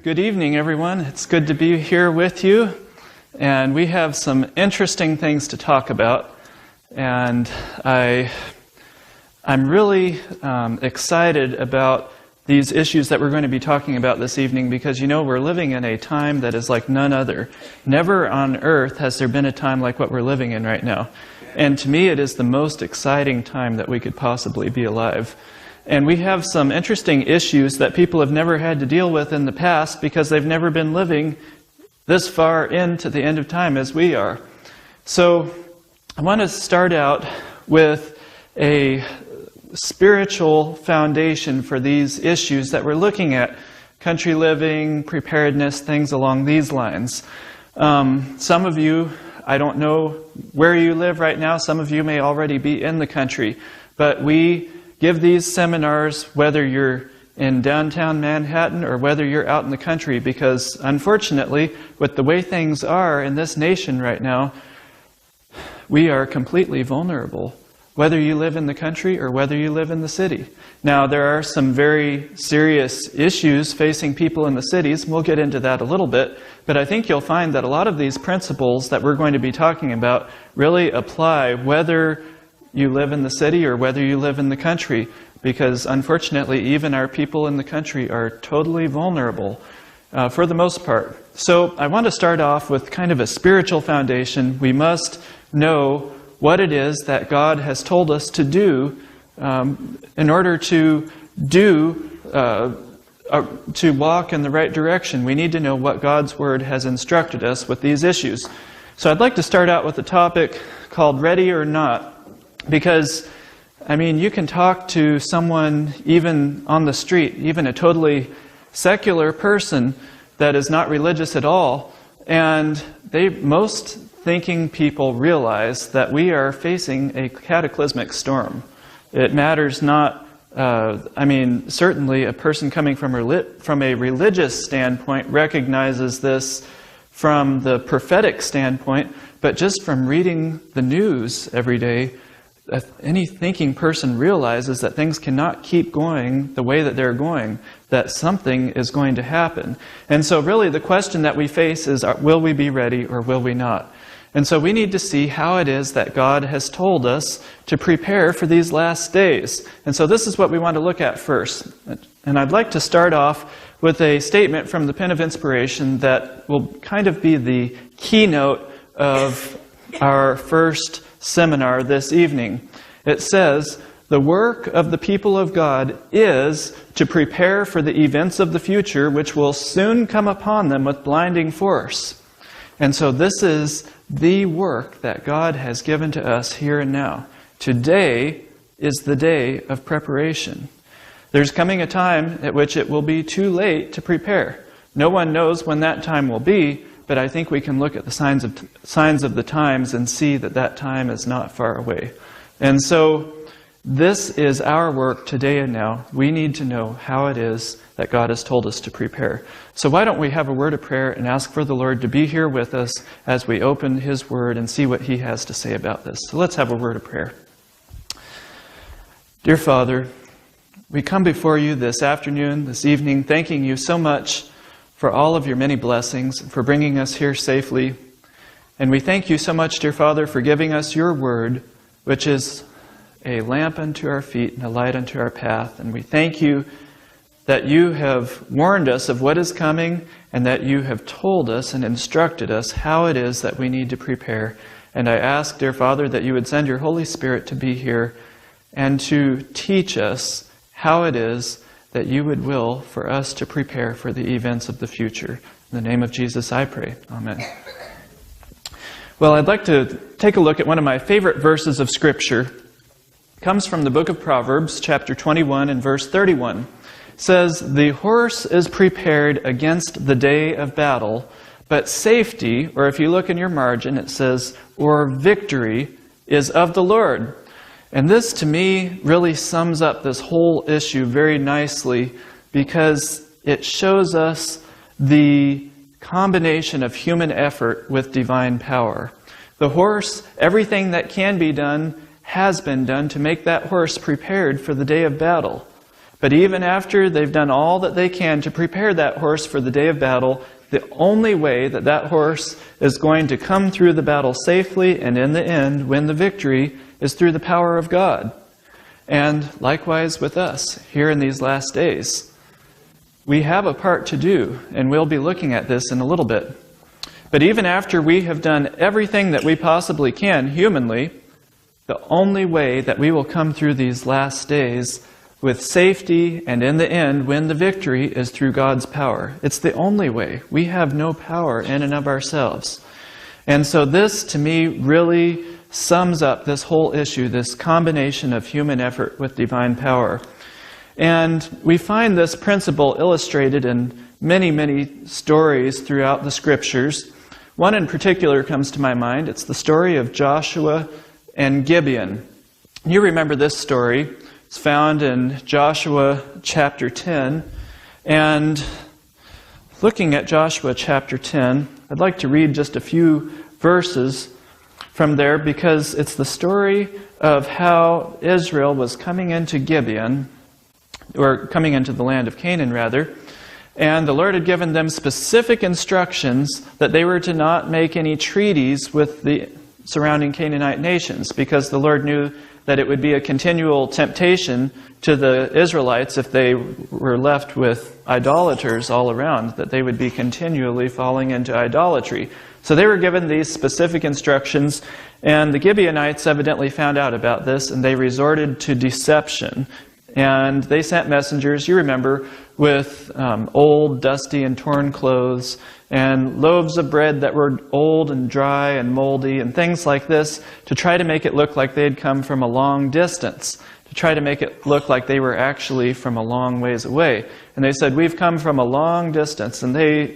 Good evening, everyone. It's good to be here with you. And we have some interesting things to talk about. And I'm really excited about these issues that we're going to be talking about this evening because, you know, we're living in a time that is like none other. Never on earth has there been a time like what we're living in right now. And to me, it is the most exciting time that we could possibly be alive. And we have some interesting issues that people have never had to deal with in the past because they've never been living this far into the end of time as we are. So I want to start out with a spiritual foundation for these issues that we're looking at. Country living, preparedness, things along these lines. Some of you, I don't know where you live right now. Some of you may already be in the country. But we give these seminars whether you're in downtown Manhattan or whether you're out in the country because, unfortunately, with the way things are in this nation right now, we are completely vulnerable, whether you live in the country or whether you live in the city. Now, there are some very serious issues facing people in the cities. We'll get into that a little bit, but I think you'll find that a lot of these principles that we're going to be talking about really apply whether you live in the city or whether you live in the country, because unfortunately even our people in the country are totally vulnerable for the most part. So I want to start off with kind of a spiritual foundation. We must know what it is that God has told us to do in order to walk in the right direction. We need to know what God's Word has instructed us with these issues. So I'd like to start out with a topic called Ready or Not. Because, I mean, you can talk to someone even on the street, even a totally secular person that is not religious at all, and most thinking people realize that we are facing a cataclysmic storm. It matters not, certainly a person coming from a religious standpoint recognizes this from the prophetic standpoint, but just from reading the news every day, any thinking person realizes that things cannot keep going the way that they're going, that something is going to happen. And so really the question that we face is, will we be ready or will we not? And so we need to see how it is that God has told us to prepare for these last days. And so this is what we want to look at first. And I'd like to start off with a statement from the Pen of Inspiration that will kind of be the keynote of our first seminar this evening. It says, "The work of the people of God is to prepare for the events of the future which will soon come upon them with blinding force." And so this is the work that God has given to us here and now. Today is the day of preparation. There's coming a time at which it will be too late to prepare. No one knows when that time will be, but I think we can look at the signs of the times and see that that time is not far away. And so this is our work today and now. We need to know how it is that God has told us to prepare. So why don't we have a word of prayer and ask for the Lord to be here with us as we open His Word and see what He has to say about this. So let's have a word of prayer. Dear Father, we come before you this afternoon, this evening, thanking you so much for all of your many blessings, for bringing us here safely. And we thank you so much, dear Father, for giving us your word, which is a lamp unto our feet and a light unto our path. And we thank you that you have warned us of what is coming and that you have told us and instructed us how it is that we need to prepare. And I ask, dear Father, that you would send your Holy Spirit to be here and to teach us how it is that you would will for us to prepare for the events of the future. In the name of Jesus, I pray. Amen. Well, I'd like to take a look at one of my favorite verses of Scripture. It comes from the book of Proverbs, chapter 21 and verse 31. It says, "The horse is prepared against the day of battle, but safety," or if you look in your margin, it says, "or victory is of the Lord." And this, to me, really sums up this whole issue very nicely because it shows us the combination of human effort with divine power. The horse, everything that can be done has been done to make that horse prepared for the day of battle. But even after they've done all that they can to prepare that horse for the day of battle, the only way that that horse is going to come through the battle safely and in the end win the victory is through the power of God. And likewise with us here in these last days. We have a part to do, and we'll be looking at this in a little bit. But even after we have done everything that we possibly can humanly, the only way that we will come through these last days with safety and in the end win the victory is through God's power. It's the only way. We have no power in and of ourselves. And so this, to me, really sums up this whole issue, this combination of human effort with divine power. And we find this principle illustrated in many, many stories throughout the Scriptures. One in particular comes to my mind. It's the story of Joshua and Gibeon. You remember this story. It's found in Joshua chapter 10. And looking at Joshua chapter 10, I'd like to read just a few verses from there because it's the story of how Israel was coming into Gibeon, or coming into the land of Canaan rather, and the Lord had given them specific instructions that they were to not make any treaties with the surrounding Canaanite nations because the Lord knew that it would be a continual temptation to the Israelites if they were left with idolaters all around, that they would be continually falling into idolatry. So they were given these specific instructions, and the Gibeonites evidently found out about this, and they resorted to deception. And they sent messengers, you remember, with old, dusty, and torn clothes, and loaves of bread that were old and dry and moldy, and things like this, to try to make it look like they had come from a long distance, to try to make it look like they were actually from a long ways away. And they said, "We've come from a long distance," and they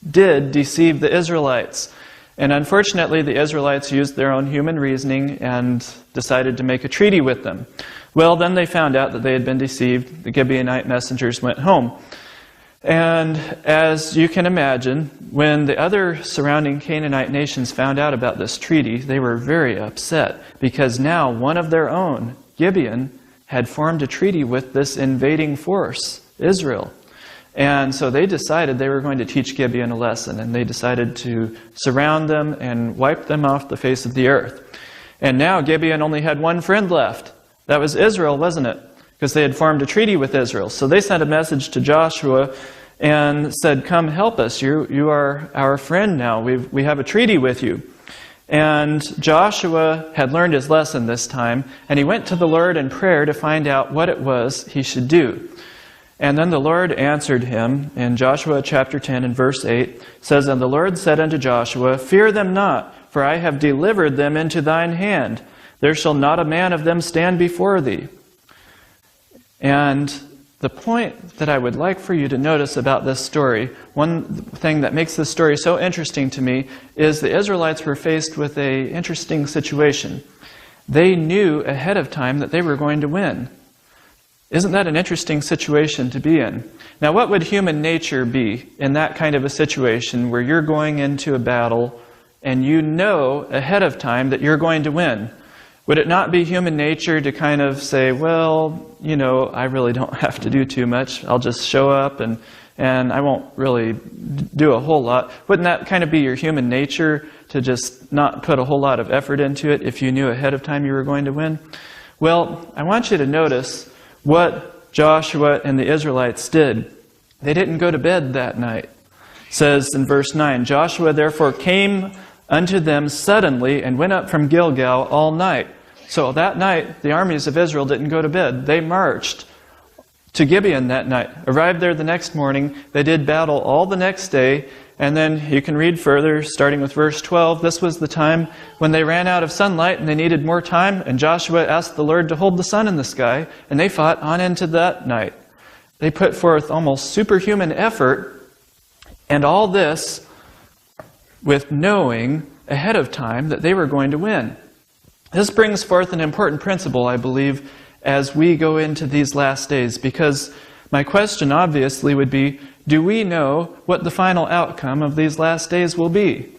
did deceive the Israelites. And unfortunately, the Israelites used their own human reasoning and decided to make a treaty with them. Well, then they found out that they had been deceived. The Gibeonite messengers went home. And as you can imagine, when the other surrounding Canaanite nations found out about this treaty, they were very upset because now one of their own, Gibeon, had formed a treaty with this invading force, Israel. And so they decided they were going to teach Gibeon a lesson, and they decided to surround them and wipe them off the face of the earth. And now Gibeon only had one friend left. That was Israel, wasn't it? Because they had formed a treaty with Israel. So they sent a message to Joshua and said, "Come help us. You are our friend now. We have a treaty with you." And Joshua had learned his lesson this time, and he went to the Lord in prayer to find out what it was he should do. And then the Lord answered him in Joshua chapter 10 and verse 8. Says, "And the Lord said unto Joshua, Fear them not, for I have delivered them into thine hand. There shall not a man of them stand before thee." And the point that I would like for you to notice about this story, one thing that makes this story so interesting to me, is the Israelites were faced with an interesting situation. They knew ahead of time that they were going to win. Isn't that an interesting situation to be in? Now, what would human nature be in that kind of a situation where you're going into a battle and you know ahead of time that you're going to win? Would it not be human nature to kind of say, well, you know, I really don't have to do too much. I'll just show up and I won't really do a whole lot. Wouldn't that kind of be your human nature to just not put a whole lot of effort into it if you knew ahead of time you were going to win? Well, I want you to notice what Joshua and the Israelites did. They didn't go to bed that night. It says in verse 9, "Joshua therefore came unto them suddenly and went up from Gilgal all night." So that night, the armies of Israel didn't go to bed. They marched to Gibeon that night, arrived there the next morning. They did battle all the next day. And then you can read further, starting with verse 12. This was the time when they ran out of sunlight and they needed more time. And Joshua asked the Lord to hold the sun in the sky. And they fought on into that night. They put forth almost superhuman effort. And all this with knowing ahead of time that they were going to win. This brings forth an important principle, I believe, as we go into these last days. Because my question obviously would be, do we know what the final outcome of these last days will be?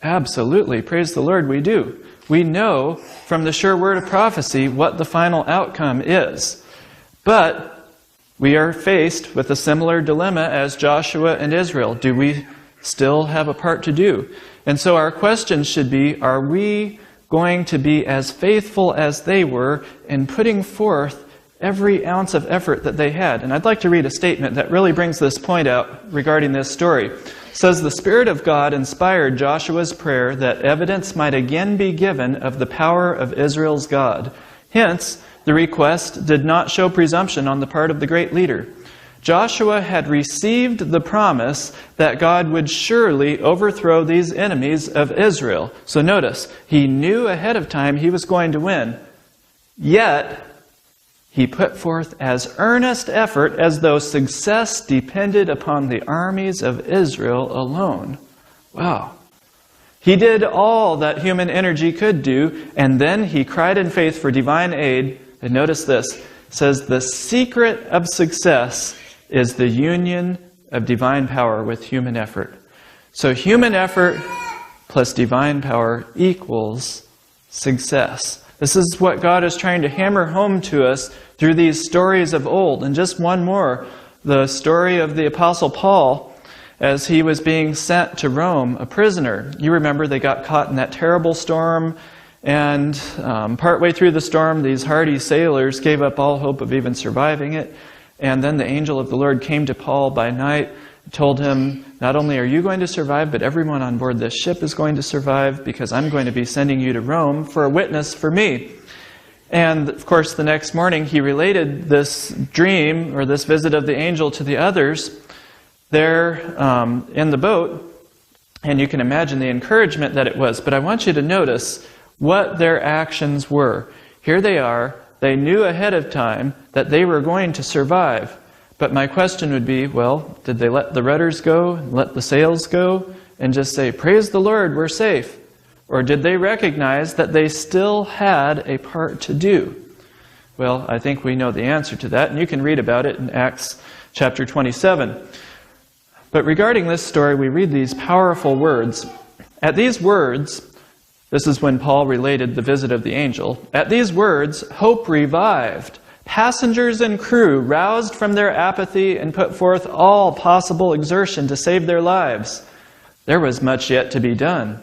Absolutely. Praise the Lord, we do. We know from the sure word of prophecy what the final outcome is. But we are faced with a similar dilemma as Joshua and Israel. Do we still have a part to do? And so our question should be, are we going to be as faithful as they were in putting forth every ounce of effort that they had? And I'd like to read a statement that really brings this point out regarding this story. It says, "The Spirit of God inspired Joshua's prayer that evidence might again be given of the power of Israel's God. Hence, the request did not show presumption on the part of the great leader. Joshua had received the promise that God would surely overthrow these enemies of Israel." So notice, he knew ahead of time he was going to win. Yet, he put forth as earnest effort as though success depended upon the armies of Israel alone. Wow. He did all that human energy could do, and then he cried in faith for divine aid. And notice this, it says, "The secret of success is the union of divine power with human effort." So human effort plus divine power equals success. This is what God is trying to hammer home to us through these stories of old. And just one more, the story of the Apostle Paul as he was being sent to Rome, a prisoner. You remember they got caught in that terrible storm, and partway through the storm, these hardy sailors gave up all hope of even surviving it. And then the angel of the Lord came to Paul by night, told him, "Not only are you going to survive, but everyone on board this ship is going to survive, because I'm going to be sending you to Rome for a witness for me." And of course, the next morning he related this dream, or this visit of the angel, to the others there in the boat. And you can imagine the encouragement that it was. But I want you to notice what their actions were. Here they are. They knew ahead of time that they were going to survive. But my question would be, well, did they let the rudders go, and let the sails go, and just say, "Praise the Lord, we're safe"? Or did they recognize that they still had a part to do? Well, I think we know the answer to that, and you can read about it in Acts chapter 27. But regarding this story, we read these powerful words. At these words, this is when Paul related the visit of the angel. At these words, hope revived. Passengers and crew roused from their apathy and put forth all possible exertion to save their lives. There was much yet to be done.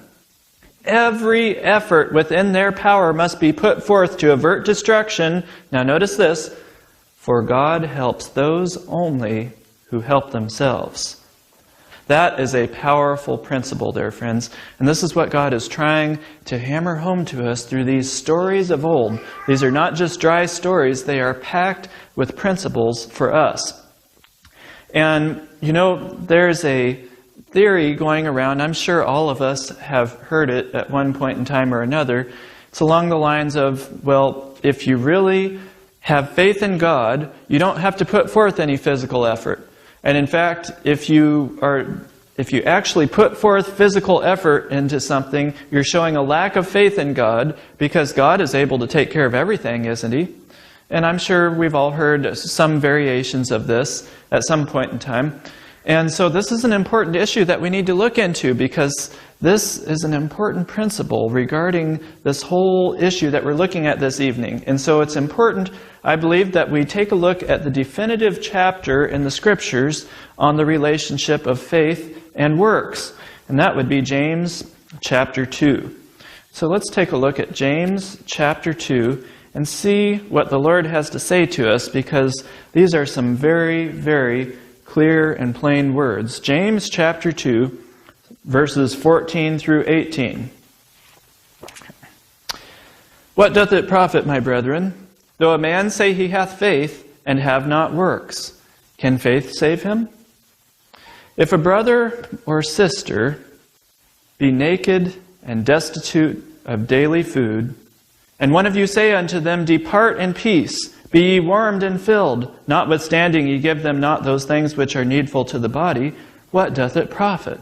Every effort within their power must be put forth to avert destruction. Now notice this, for God helps those only who help themselves. That is a powerful principle there, friends. And this is what God is trying to hammer home to us through these stories of old. These are not just dry stories. They are packed with principles for us. And, you know, there's a theory going around. I'm sure all of us have heard it at one point in time or another. It's along the lines of, well, if you really have faith in God, you don't have to put forth any physical effort. And in fact, if you actually put forth physical effort into something, you're showing a lack of faith in God, because God is able to take care of everything, isn't He? And I'm sure we've all heard some variations of this at some point in time. And so this is an important issue that we need to look into, because this is an important principle regarding this whole issue that we're looking at this evening. And so it's important, I believe, that we take a look at the definitive chapter in the Scriptures on the relationship of faith and works. And that would be James chapter 2. So let's take a look at James chapter 2 and see what the Lord has to say to us, because these are some very, very clear and plain words. James chapter 2, verses 14 through 18. What doth it profit, my brethren, though a man say he hath faith, and have not works? Can faith save him? If a brother or sister be naked and destitute of daily food, and one of you say unto them, Depart in peace, be ye warmed and filled, notwithstanding ye give them not those things which are needful to the body, what doth it profit?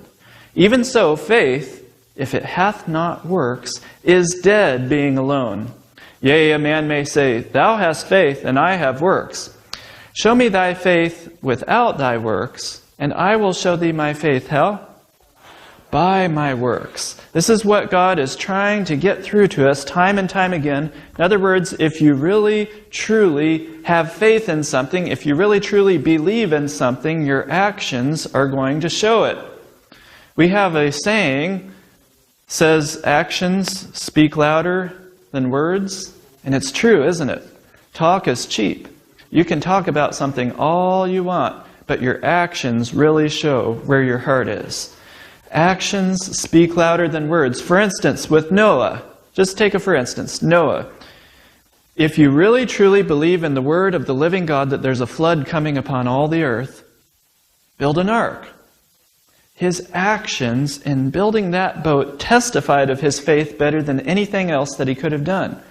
Even so, faith, if it hath not works, is dead, being alone. Yea, a man may say, Thou hast faith, and I have works. Show me thy faith without thy works, and I will show thee my faith. How? by my works. This is what God is trying to get through to us time and time again. In other words, if you really, truly have faith in something, if you really, truly believe in something, your actions are going to show it. We have a saying, says actions speak louder than words. And it's true, isn't it? Talk is cheap. You can talk about something all you want, but your actions really show where your heart is. Actions speak louder than words. For instance, with Noah, just take a for instance, Noah. If you really truly believe in the word of the living God that there's a flood coming upon all the earth, build an ark. His actions in building that boat testified of his faith better than anything else that he could have done.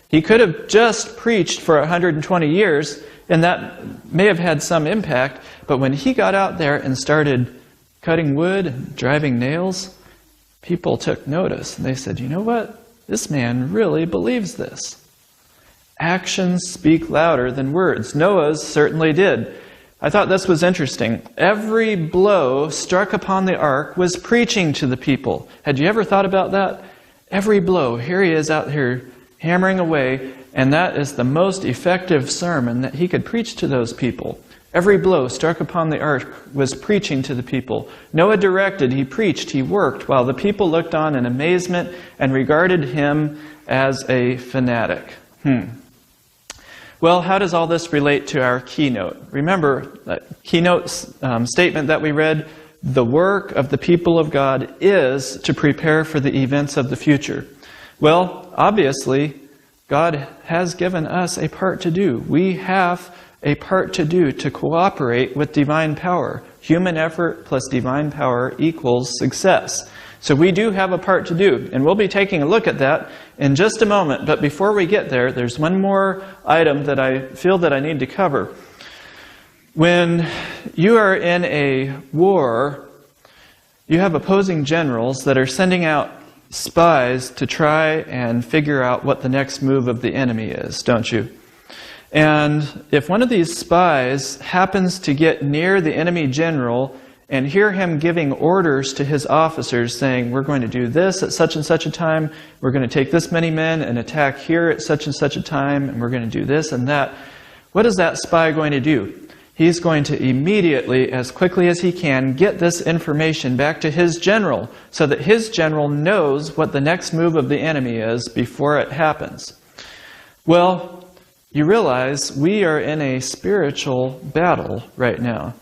He could have just preached for 120 years, and that may have had some impact, but when he got out there and started cutting wood and driving nails, people took notice. And they said, you know what? This man really believes this. Actions speak louder than words. Noah's certainly did. I thought this was interesting. Every blow struck upon the ark was preaching to the people. Had you ever thought about that? Every blow. Here he is out here hammering away, and that is the most effective sermon that he could preach to those people. Every blow struck upon the ark was preaching to the people. Noah directed, he preached, he worked, while the people looked on in amazement and regarded him as a fanatic. Well, how does all this relate to our keynote? Remember, that keynote statement that we read, the work of the people of God is to prepare for the events of the future. Well, obviously, God has given us a part to do. We have a part to do to cooperate with divine power. Human effort plus divine power equals success. So we do have a part to do, and we'll be taking a look at that in just a moment. But before we get there, there's one more item that I feel that I need to cover. When you are in a war, you have opposing generals that are sending out spies to try and figure out what the next move of the enemy is, don't you? And if one of these spies happens to get near the enemy general and hear him giving orders to his officers saying, we're going to do this at such and such a time, we're going to take this many men and attack here at such and such a time, and we're going to do this and that, what is that spy going to do? He's going to immediately, as quickly as he can, get this information back to his general so that his general knows what the next move of the enemy is before it happens. Well, you realize we are in a spiritual battle right now.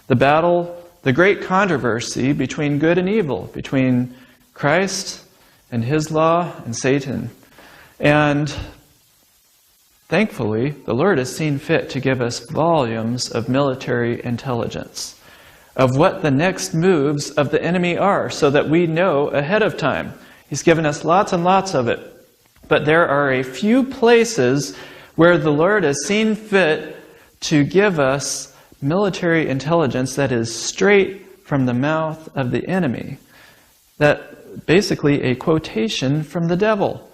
The great controversy between good and evil, between Christ and his law and Satan. And thankfully, the Lord has seen fit to give us volumes of military intelligence of what the next moves of the enemy are so that we know ahead of time. He's given us lots and lots of it. But there are a few places where the Lord has seen fit to give us military intelligence that is straight from the mouth of the enemy. That basically a quotation from the devil,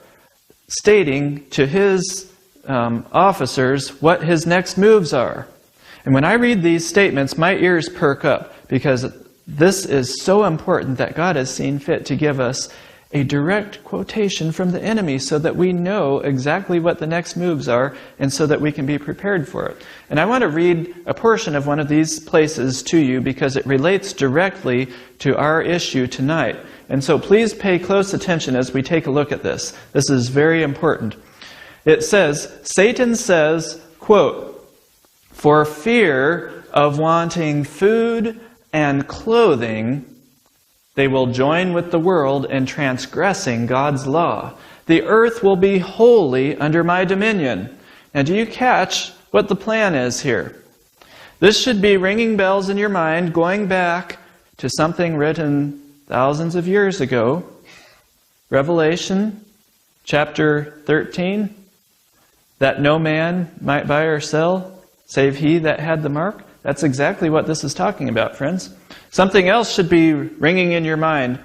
stating to his officers what his next moves are. And when I read these statements, my ears perk up, because this is so important that God has seen fit to give us a direct quotation from the enemy so that we know exactly what the next moves are and so that we can be prepared for it. And I want to read a portion of one of these places to you because it relates directly to our issue tonight. And so please pay close attention as we take a look at this. This is very important. It says, Satan says, quote, "For fear of wanting food and clothing, they will join with the world in transgressing God's law. The earth will be wholly under my dominion." Now, do you catch what the plan is here? This should be ringing bells in your mind, going back to something written thousands of years ago. Revelation chapter 13. That no man might buy or sell, save he that had the mark. That's exactly what this is talking about, friends. Something else should be ringing in your mind.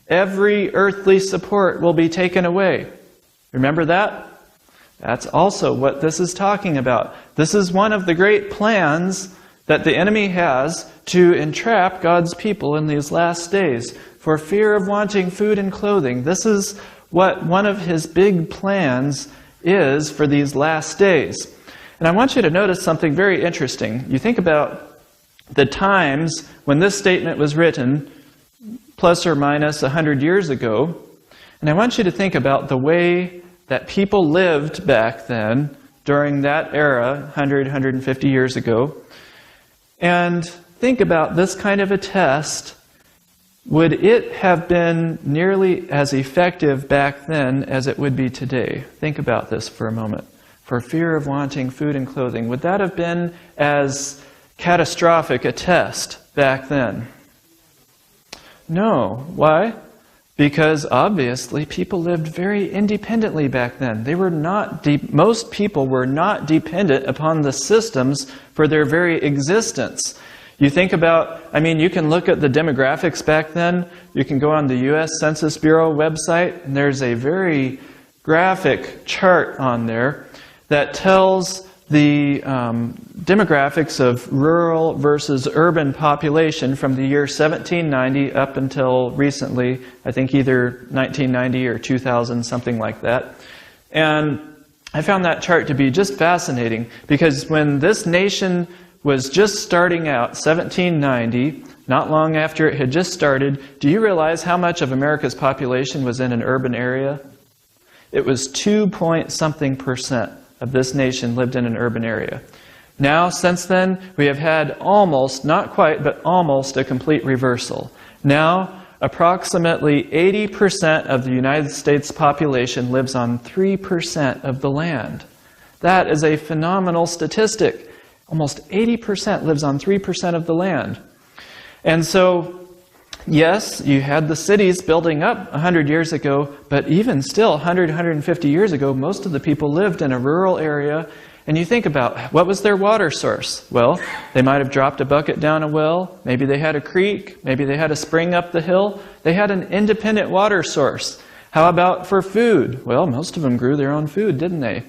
Every earthly support will be taken away. Remember that? That's also what this is talking about. This is one of the great plans that the enemy has to entrap God's people in these last days. for fear of wanting food and clothing. This is what one of his big plans is for these last days. And I want you to notice something very interesting. You think about the times when this statement was written, plus or minus 100 years ago, and I want you to think about the way that people lived back then during that era, 100, 150 years ago, and think about this kind of a test. Would it have been nearly as effective back then as it would be today? Think about this for a moment. For fear of wanting food and clothing, would that have been as catastrophic a test back then? No. Why? Because obviously people lived very independently back then. They were not most people were not dependent upon the systems for their very existence. You think about, you can look at the demographics back then. You can go on the U.S. Census Bureau website, and there's a very graphic chart on there that tells the demographics of rural versus urban population from the year 1790 up until recently, I think either 1990 or 2000, something like that. And I found that chart to be just fascinating, because when this nation was just starting out, 1790, not long after it had just started, do you realize how much of America's population was in an urban area? It was 2-point-something% of this nation lived in an urban area. Now, since then, we have had almost, not quite, but almost a complete reversal. Now, approximately 80% of the United States population lives on 3% of the land. That is a phenomenal statistic. Almost 80% lives on 3% of the land. And so, yes, you had the cities building up 100 years ago, but even still, 100, 150 years ago, most of the people lived in a rural area. And you think about, what was their water source? Well, they might have dropped a bucket down a well. Maybe they had a creek. Maybe they had a spring up the hill. They had an independent water source. How about for food? Well, most of them grew their own food, didn't they?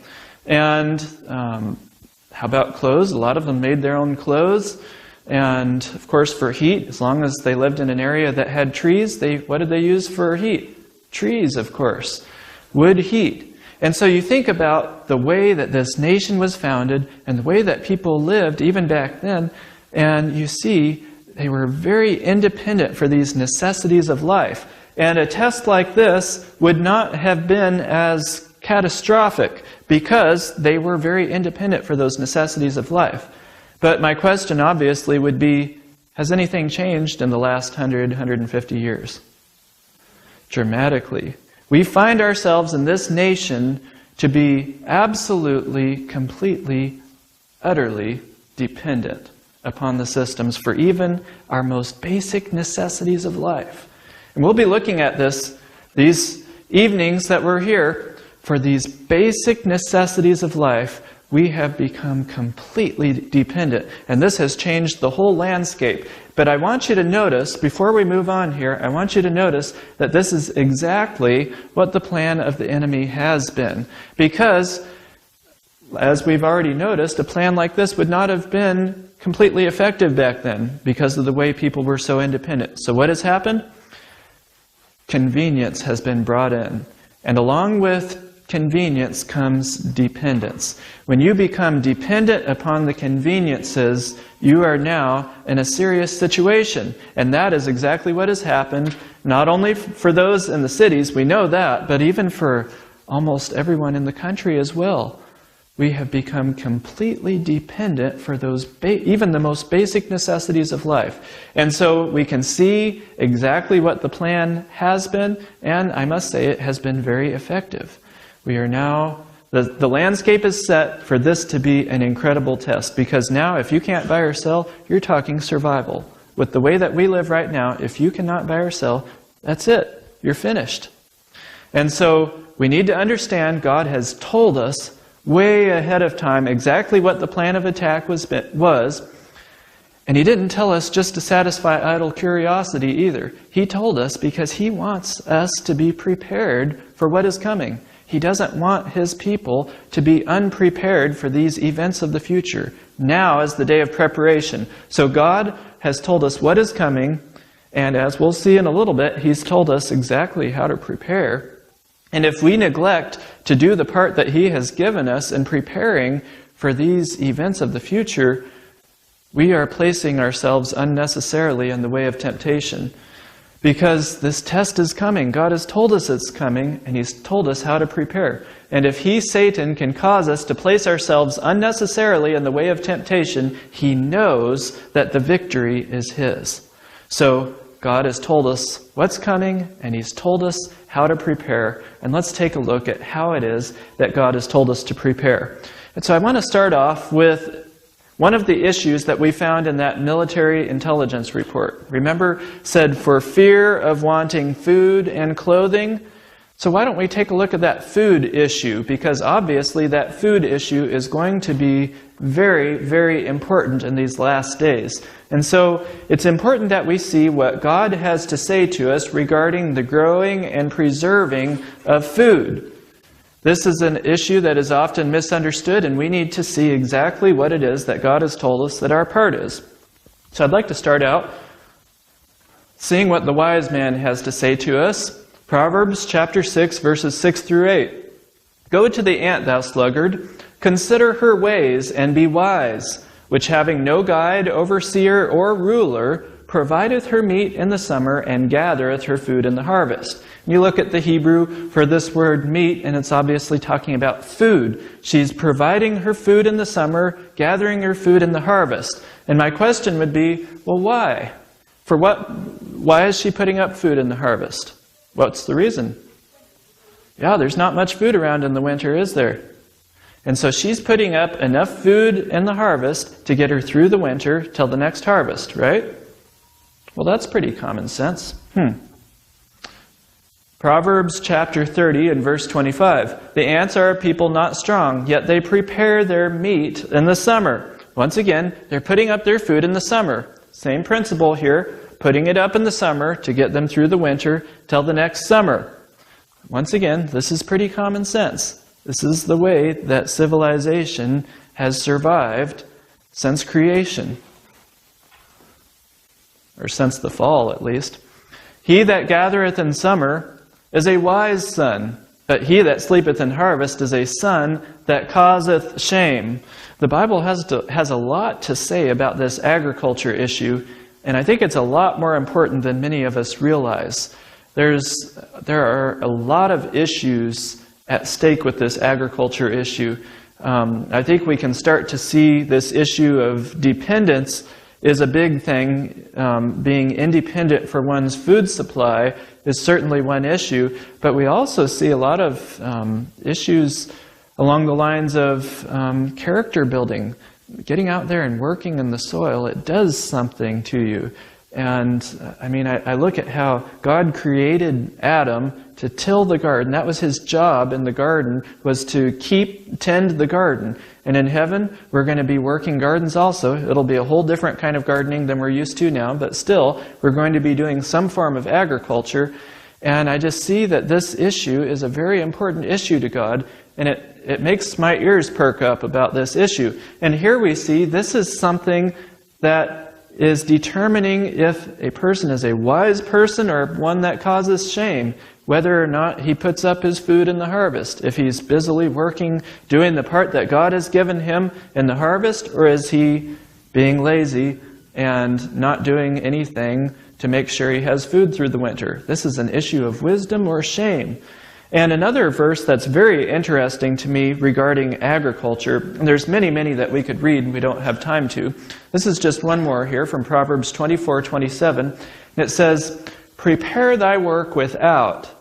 And how about clothes? A lot of them made their own clothes. And, of course, for heat, as long as they lived in an area that had trees, what did they use for heat? Trees, of course. Wood heat. And so you think about the way that this nation was founded and the way that people lived even back then, and you see they were very independent for these necessities of life. And a test like this would not have been as catastrophic because they were very independent for those necessities of life. But my question obviously would be, has anything changed in the last 100, 150 years? Dramatically. We find ourselves in this nation to be absolutely, completely, utterly dependent upon the systems for even our most basic necessities of life. And we'll be looking at these evenings that we're here. For these basic necessities of life, we have become completely dependent. And this has changed the whole landscape. But I want you to notice, before we move on here, I want you to notice that this is exactly what the plan of the enemy has been. Because, as we've already noticed, a plan like this would not have been completely effective back then because of the way people were so independent. So what has happened? Convenience has been brought in. And along with convenience comes dependence. When you become dependent upon the conveniences, you are now in a serious situation. And that is exactly what has happened, not only for those in the cities, we know that, but even for almost everyone in the country as well. We have become completely dependent for those even the most basic necessities of life. And so we can see exactly what the plan has been, and I must say it has been very effective. We are now, the landscape is set for this to be an incredible test, because now if you can't buy or sell, you're talking survival. With the way that we live right now, if you cannot buy or sell, that's it. You're finished. And so we need to understand God has told us way ahead of time exactly what the plan of attack was. And He didn't tell us just to satisfy idle curiosity either. He told us because He wants us to be prepared for what is coming. He doesn't want His people to be unprepared for these events of the future. Now is the day of preparation. So God has told us what is coming, And as we'll see in a little bit, He's told us exactly how to prepare. And if we neglect to do the part that He has given us in preparing for these events of the future, we are placing ourselves unnecessarily in the way of temptation. Because this test is coming. God has told us it's coming, and He's told us how to prepare. And if He, Satan, can cause us to place ourselves unnecessarily in the way of temptation, he knows that the victory is His. So God has told us what's coming, and He's told us how to prepare. And let's take a look at how it is that God has told us to prepare. And so I want to start off with one of the issues that we found in that military intelligence report. Remember, said for fear of wanting food and clothing. So why don't we take a look at that food issue? Because obviously that food issue is going to be very, very important in these last days. And so it's important that we see what God has to say to us regarding the growing and preserving of food. This is an issue that is often misunderstood, and we need to see exactly what it is that God has told us that our part is. So I'd like to start out seeing what the wise man has to say to us. Proverbs chapter 6, verses 6 through 8. Go to the ant, thou sluggard, consider her ways and be wise, which having no guide, overseer, or ruler, provideth her meat in the summer and gathereth her food in the harvest. You look at the Hebrew for this word meat, and it's obviously talking about food. She's providing her food in the summer, gathering her food in the harvest. And my question would be, well, why? For what? Why is she putting up food in the harvest? What's the reason? Yeah, there's not much food around in the winter, is there? And so she's putting up enough food in the harvest to get her through the winter till the next harvest, right? Well, that's pretty common sense. Proverbs chapter 30 and verse 25. The ants are a people not strong, yet they prepare their meat in the summer. Once again, they're putting up their food in the summer. Same principle here, putting it up in the summer to get them through the winter till the next summer. Once again, this is pretty common sense. This is the way that civilization has survived since creation. Or since the fall, at least. He that gathereth in summer is a wise son, but he that sleepeth in harvest is a son that causeth shame. The Bible has a lot to say about this agriculture issue, and I think it's a lot more important than many of us realize. There are a lot of issues at stake with this agriculture issue. I think we can start to see this issue of dependence is a big thing. Being independent for one's food supply is certainly one issue, but we also see a lot of issues along the lines of character building. Getting out there and working in the soil, it does something to you. And I mean, I look at how God created Adam to till the garden. That was his job in the garden, was to tend the garden. And in heaven, we're going to be working gardens also. It'll be a whole different kind of gardening than we're used to now, but still, we're going to be doing some form of agriculture. And I just see that this issue is a very important issue to God, and it makes my ears perk up about this issue. And here we see this is something that is determining if a person is a wise person or one that causes shame, whether or not he puts up his food in the harvest. If he's busily working, doing the part that God has given him in the harvest, or is he being lazy and not doing anything to make sure he has food through the winter? This is an issue of wisdom or shame. And another verse that's very interesting to me regarding agriculture, and there's many, many that we could read and we don't have time to. This is just one more here from Proverbs 24:27. And it says, prepare thy work without,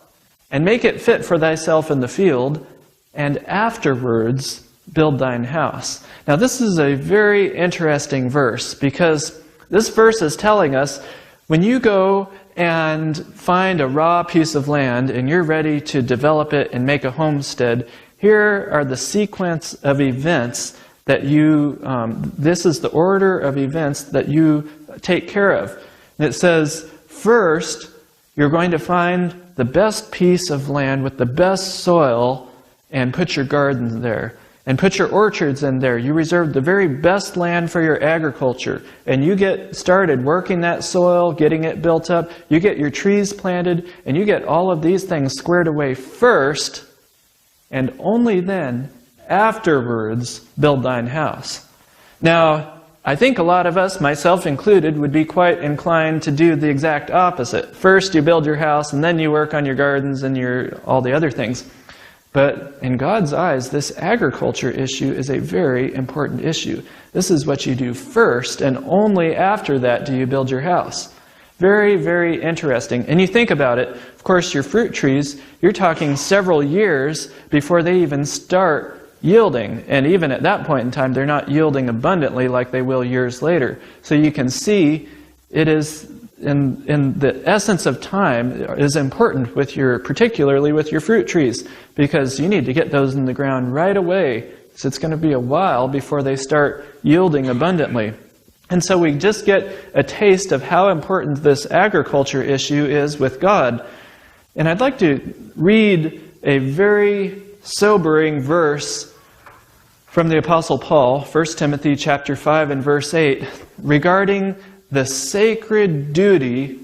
and make it fit for thyself in the field, and afterwards build thine house. Now this is a very interesting verse, because this verse is telling us when you go and find a raw piece of land and you're ready to develop it and make a homestead, here are the sequence of events that this is the order of events that you take care of. And it says, first, you're going to find the best piece of land with the best soil and put your garden there. and put your orchards in there. You reserve the very best land for your agriculture, and you get started working that soil, getting it built up. You get your trees planted, and you get all of these things squared away first, and only then, afterwards, build thine house. Now, I think a lot of us, myself included, would be quite inclined to do the exact opposite. First you build your house, and then you work on your gardens and all the other things. But in God's eyes, this agriculture issue is a very important issue. This is what you do first, and only after that do you build your house. Very, very interesting. And you think about it, of course, your fruit trees, you're talking several years before they even start yielding. And even at that point in time, they're not yielding abundantly like they will years later. So you can see it is, in the essence of time, is important with particularly with your fruit trees, because you need to get those in the ground right away. So it's going to be a while before they start yielding abundantly. And so we just get a taste of how important this agriculture issue is with God. And I'd like to read a very sobering verse from the Apostle Paul, 1 Timothy chapter 5 and verse 8, regarding the sacred duty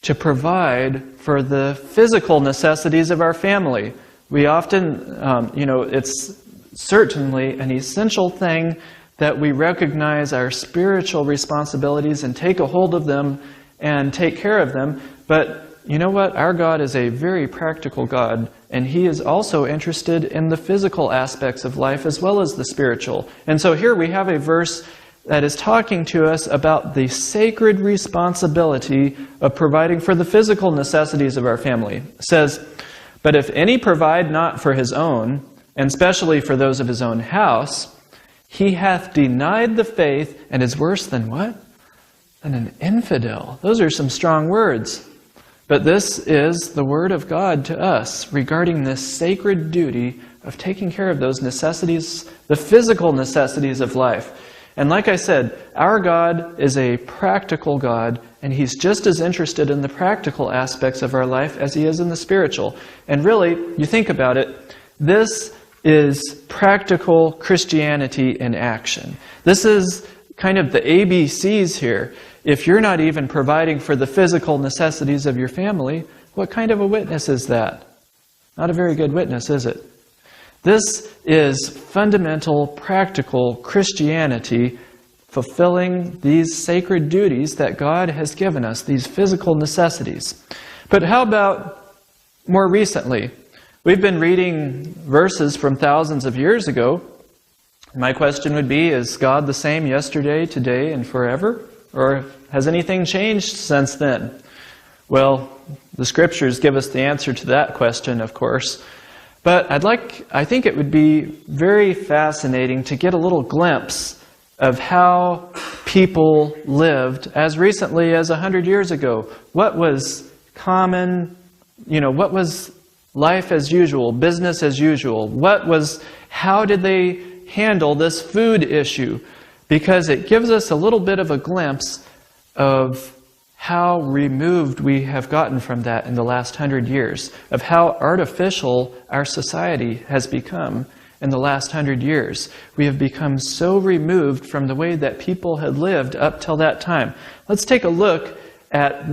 to provide for the physical necessities of our family. We often, it's certainly an essential thing that we recognize our spiritual responsibilities and take a hold of them and take care of them. But you know what? Our God is a very practical God, and He is also interested in the physical aspects of life as well as the spiritual. And so here we have a verse that is talking to us about the sacred responsibility of providing for the physical necessities of our family. It says, "But if any provide not for his own, and specially for those of his own house, he hath denied the faith and is worse than what? Than an infidel." Those are some strong words. But this is the Word of God to us regarding this sacred duty of taking care of those necessities, the physical necessities of life. And like I said, our God is a practical God, and He's just as interested in the practical aspects of our life as He is in the spiritual. And really, you think about it, this is practical Christianity in action. This is kind of the ABCs here. If you're not even providing for the physical necessities of your family, what kind of a witness is that? Not a very good witness, is it? This is fundamental, practical Christianity, fulfilling these sacred duties that God has given us, these physical necessities. But how about more recently? We've been reading verses from thousands of years ago. My question would be, is God the same yesterday, today, and forever? Or has anything changed since then? Well, the Scriptures give us the answer to that question, of course. But I think it would be very fascinating to get a little glimpse of how people lived as recently as 100 years ago. What was common, what was life as usual, business as usual? How did they handle this food issue? Because it gives us a little bit of a glimpse of how removed we have gotten from that in the last 100 years, of how artificial our society has become in the last 100 years. We have become so removed from the way that people had lived up till that time. Let's take a look at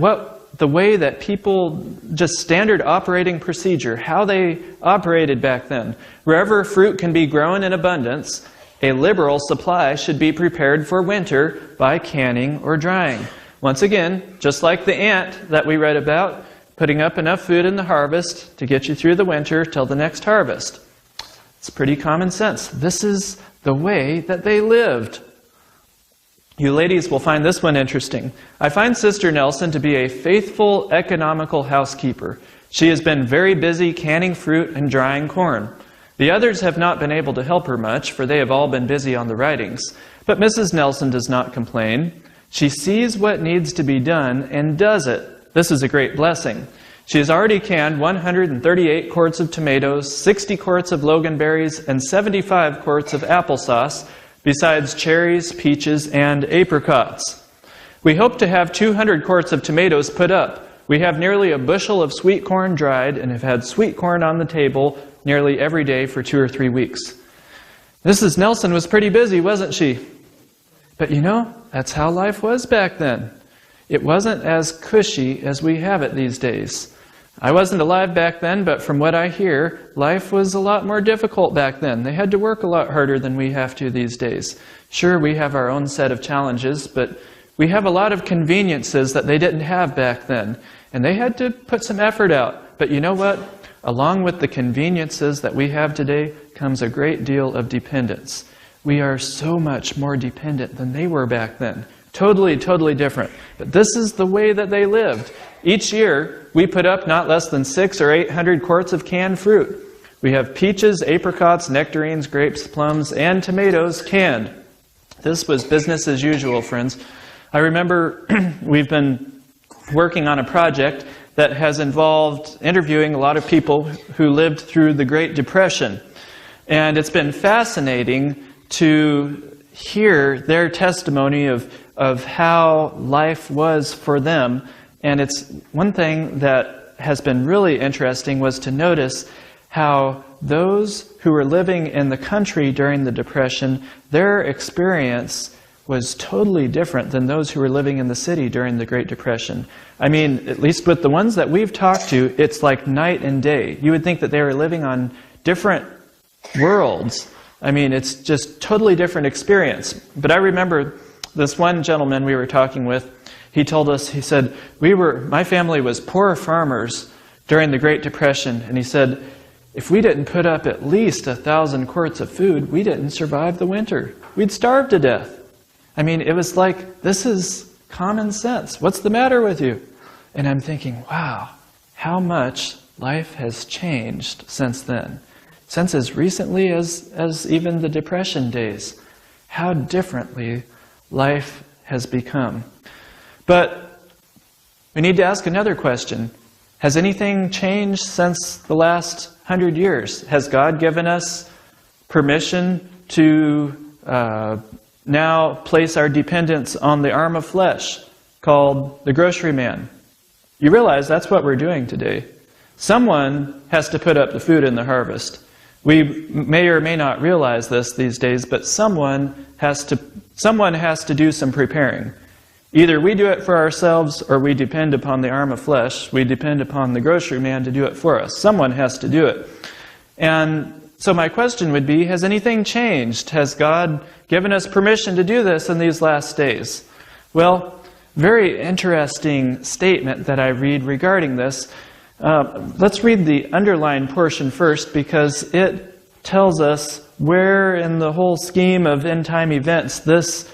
the way that people, just standard operating procedure, how they operated back then. Wherever fruit can be grown in abundance, a liberal supply should be prepared for winter by canning or drying. Once again, just like the ant that we read about, putting up enough food in the harvest to get you through the winter till the next harvest. It's pretty common sense. This is the way that they lived. You ladies will find this one interesting. I find Sister Nelson to be a faithful, economical housekeeper. She has been very busy canning fruit and drying corn. The others have not been able to help her much, for they have all been busy on the writings. But Mrs. Nelson does not complain. She sees what needs to be done and does it. This is a great blessing. She has already canned 138 quarts of tomatoes, 60 quarts of loganberries, and 75 quarts of applesauce, besides cherries, peaches, and apricots. We hope to have 200 quarts of tomatoes put up. We have nearly a bushel of sweet corn dried and have had sweet corn on the table nearly every day for 2 or 3 weeks. Mrs. Nelson was pretty busy, wasn't she? But you know, that's how life was back then. It wasn't as cushy as we have it these days. I wasn't alive back then, but from what I hear, life was a lot more difficult back then. They had to work a lot harder than we have to these days. Sure, we have our own set of challenges, but we have a lot of conveniences that they didn't have back then. And they had to put some effort out. But you know what? Along with the conveniences that we have today comes a great deal of dependence. We are so much more dependent than they were back then. Totally, totally different. But this is the way that they lived. Each year, we put up not less than 600 or 800 quarts of canned fruit. We have peaches, apricots, nectarines, grapes, plums, and tomatoes canned. This was business as usual, friends. I remember we've been working on a project that has involved interviewing a lot of people who lived through the Great Depression. And it's been fascinating to hear their testimony of how life was for them. And it's one thing that has been really interesting was to notice how those who were living in the country during the Depression, their experience was totally different than those who were living in the city during the Great Depression. I mean, at least with the ones that we've talked to, it's like night and day. You would think that they were living on different worlds. I mean, it's just totally different experience. But I remember this one gentleman we were talking with, he told us, he said, my family was poor farmers during the Great Depression. And he said, if we didn't put up at least 1,000 quarts of food, we didn't survive the winter. We'd starve to death. I mean, it was like, this is common sense. What's the matter with you? And I'm thinking, wow, how much life has changed since then. Since as recently as even the Depression days. How differently life has become. But we need to ask another question. Has anything changed since the last 100 years? Has God given us permission to now place our dependence on the arm of flesh called the grocery man? You realize that's what we're doing today. Someone has to put up the food in the harvest. We may or may not realize this these days, but someone has to do some preparing. Either we do it for ourselves or we depend upon the arm of flesh. We depend upon the grocery man to do it for us. Someone has to do it. And so my question would be, has anything changed? Has God given us permission to do this in these last days? Well, very interesting statement that I read regarding this. Let's read the underlined portion first because it tells us where in the whole scheme of end-time events this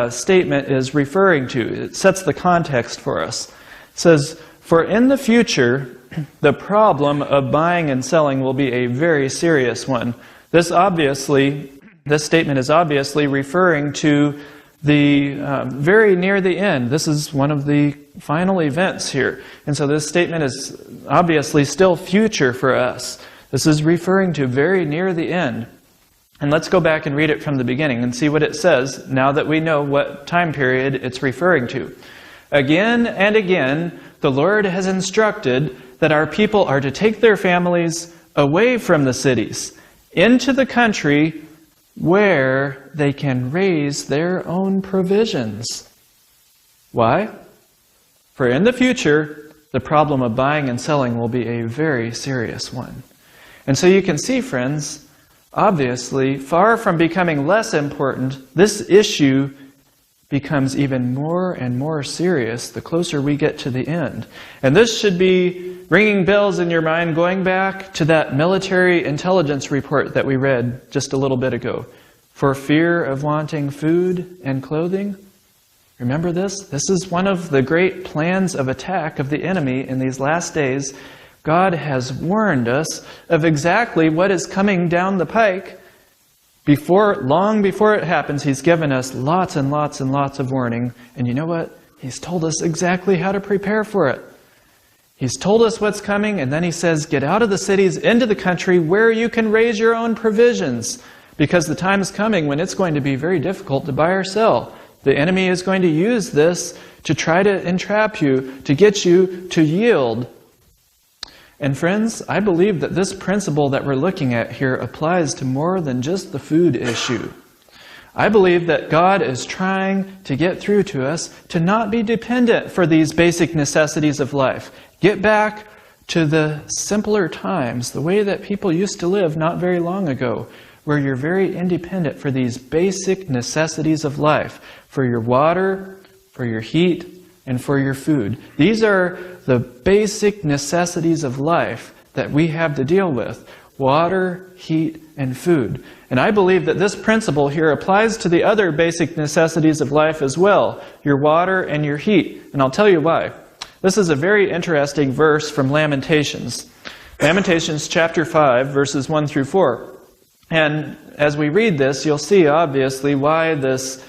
statement is referring to. It sets the context for us. It says, "For in the future, the problem of buying and selling will be a very serious one." This statement is obviously referring to the very near the end. This is one of the final events here. And so this statement is obviously still future for us. This is referring to very near the end. And let's go back and read it from the beginning and see what it says now that we know what time period it's referring to. "Again and again, the Lord has instructed that our people are to take their families away from the cities, into the country where they can raise their own provisions." Why? "For in the future, the problem of buying and selling will be a very serious one." And so you can see, friends, obviously, far from becoming less important, this issue becomes even more and more serious the closer we get to the end. And this should be ringing bells in your mind, going back to that military intelligence report that we read just a little bit ago. For fear of wanting food and clothing. Remember this? This is one of the great plans of attack of the enemy in these last days. God has warned us of exactly what is coming down the pike. Long before it happens, He's given us lots and lots and lots of warning. And you know what? He's told us exactly how to prepare for it. He's told us what's coming, and then He says, get out of the cities, into the country where you can raise your own provisions. Because the time is coming when it's going to be very difficult to buy or sell. The enemy is going to use this to try to entrap you, to get you to yield. And friends, I believe that this principle that we're looking at here applies to more than just the food issue. I believe that God is trying to get through to us to not be dependent for these basic necessities of life. Get back to the simpler times, the way that people used to live not very long ago, where you're very independent for these basic necessities of life, for your water, for your heat, and for your food. These are the basic necessities of life that we have to deal with: water, heat, and food. And I believe that this principle here applies to the other basic necessities of life as well, your water and your heat. And I'll tell you why. This is a very interesting verse from Lamentations. Lamentations chapter 5, verses 1 through 4. And as we read this, you'll see obviously why this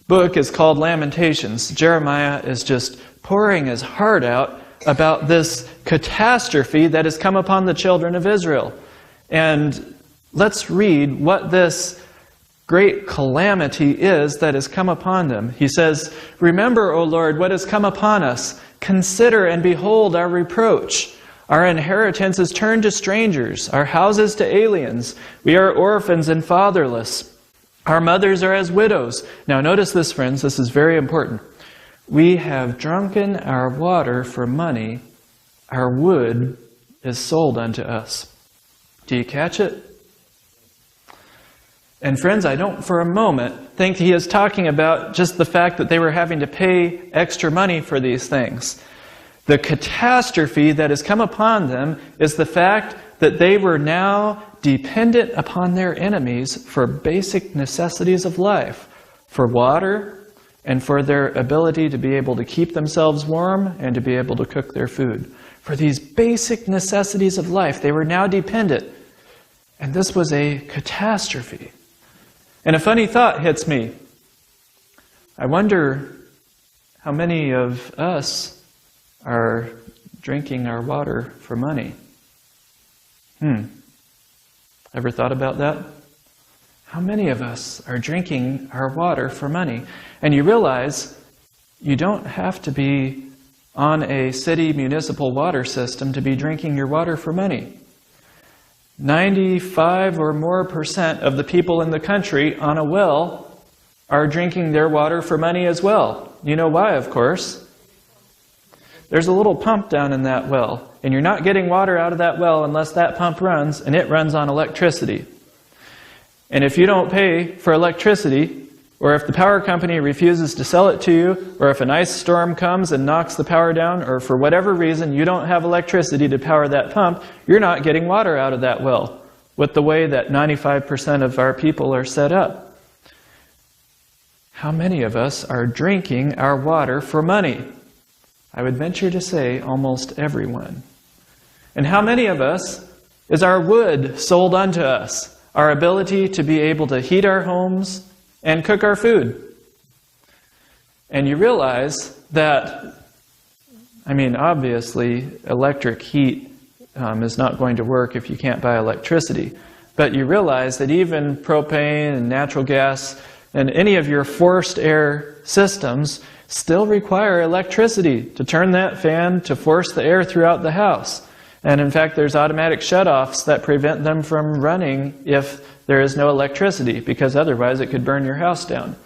book is called Lamentations. Jeremiah is just pouring his heart out about this catastrophe that has come upon the children of Israel. And let's read what this great calamity is that has come upon them. He says, "Remember, O Lord, what has come upon us. Consider and behold our reproach. Our inheritance is turned to strangers, our houses to aliens. We are orphans and fatherless. Our mothers are as widows." Now notice this, friends, this is very important. "We have drunken our water for money. Our wood is sold unto us." Do you catch it? And friends, I don't for a moment think he is talking about just the fact that they were having to pay extra money for these things. The catastrophe that has come upon them is the fact that they were now dependent upon their enemies for basic necessities of life, for water, and for their ability to be able to keep themselves warm and to be able to cook their food. For these basic necessities of life, they were now dependent. And this was a catastrophe. And a funny thought hits me. I wonder how many of us are drinking our water for money. Ever thought about that? How many of us are drinking our water for money? And you realize you don't have to be on a city municipal water system to be drinking your water for money. 95% or more of the people in the country on a well are drinking their water for money as well. You know why, of course. There's a little pump down in that well, and you're not getting water out of that well unless that pump runs, and it runs on electricity. And if you don't pay for electricity, or if the power company refuses to sell it to you, or if an ice storm comes and knocks the power down, or for whatever reason you don't have electricity to power that pump, you're not getting water out of that well, with the way that 95% of our people are set up. How many of us are drinking our water for money? I would venture to say almost everyone. And how many of us is our wood sold unto us? Our ability to be able to heat our homes and cook our food. And you realize that, obviously electric heat is not going to work if you can't buy electricity. But you realize that even propane and natural gas and any of your forced air systems still require electricity to turn that fan to force the air throughout the house. And in fact, there's automatic shutoffs that prevent them from running if there is no electricity, because otherwise it could burn your house down.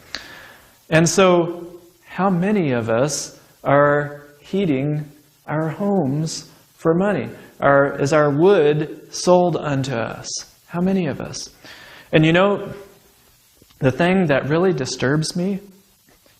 And so, how many of us are heating our homes for money? Is our wood sold unto us? How many of us? And you know, the thing that really disturbs me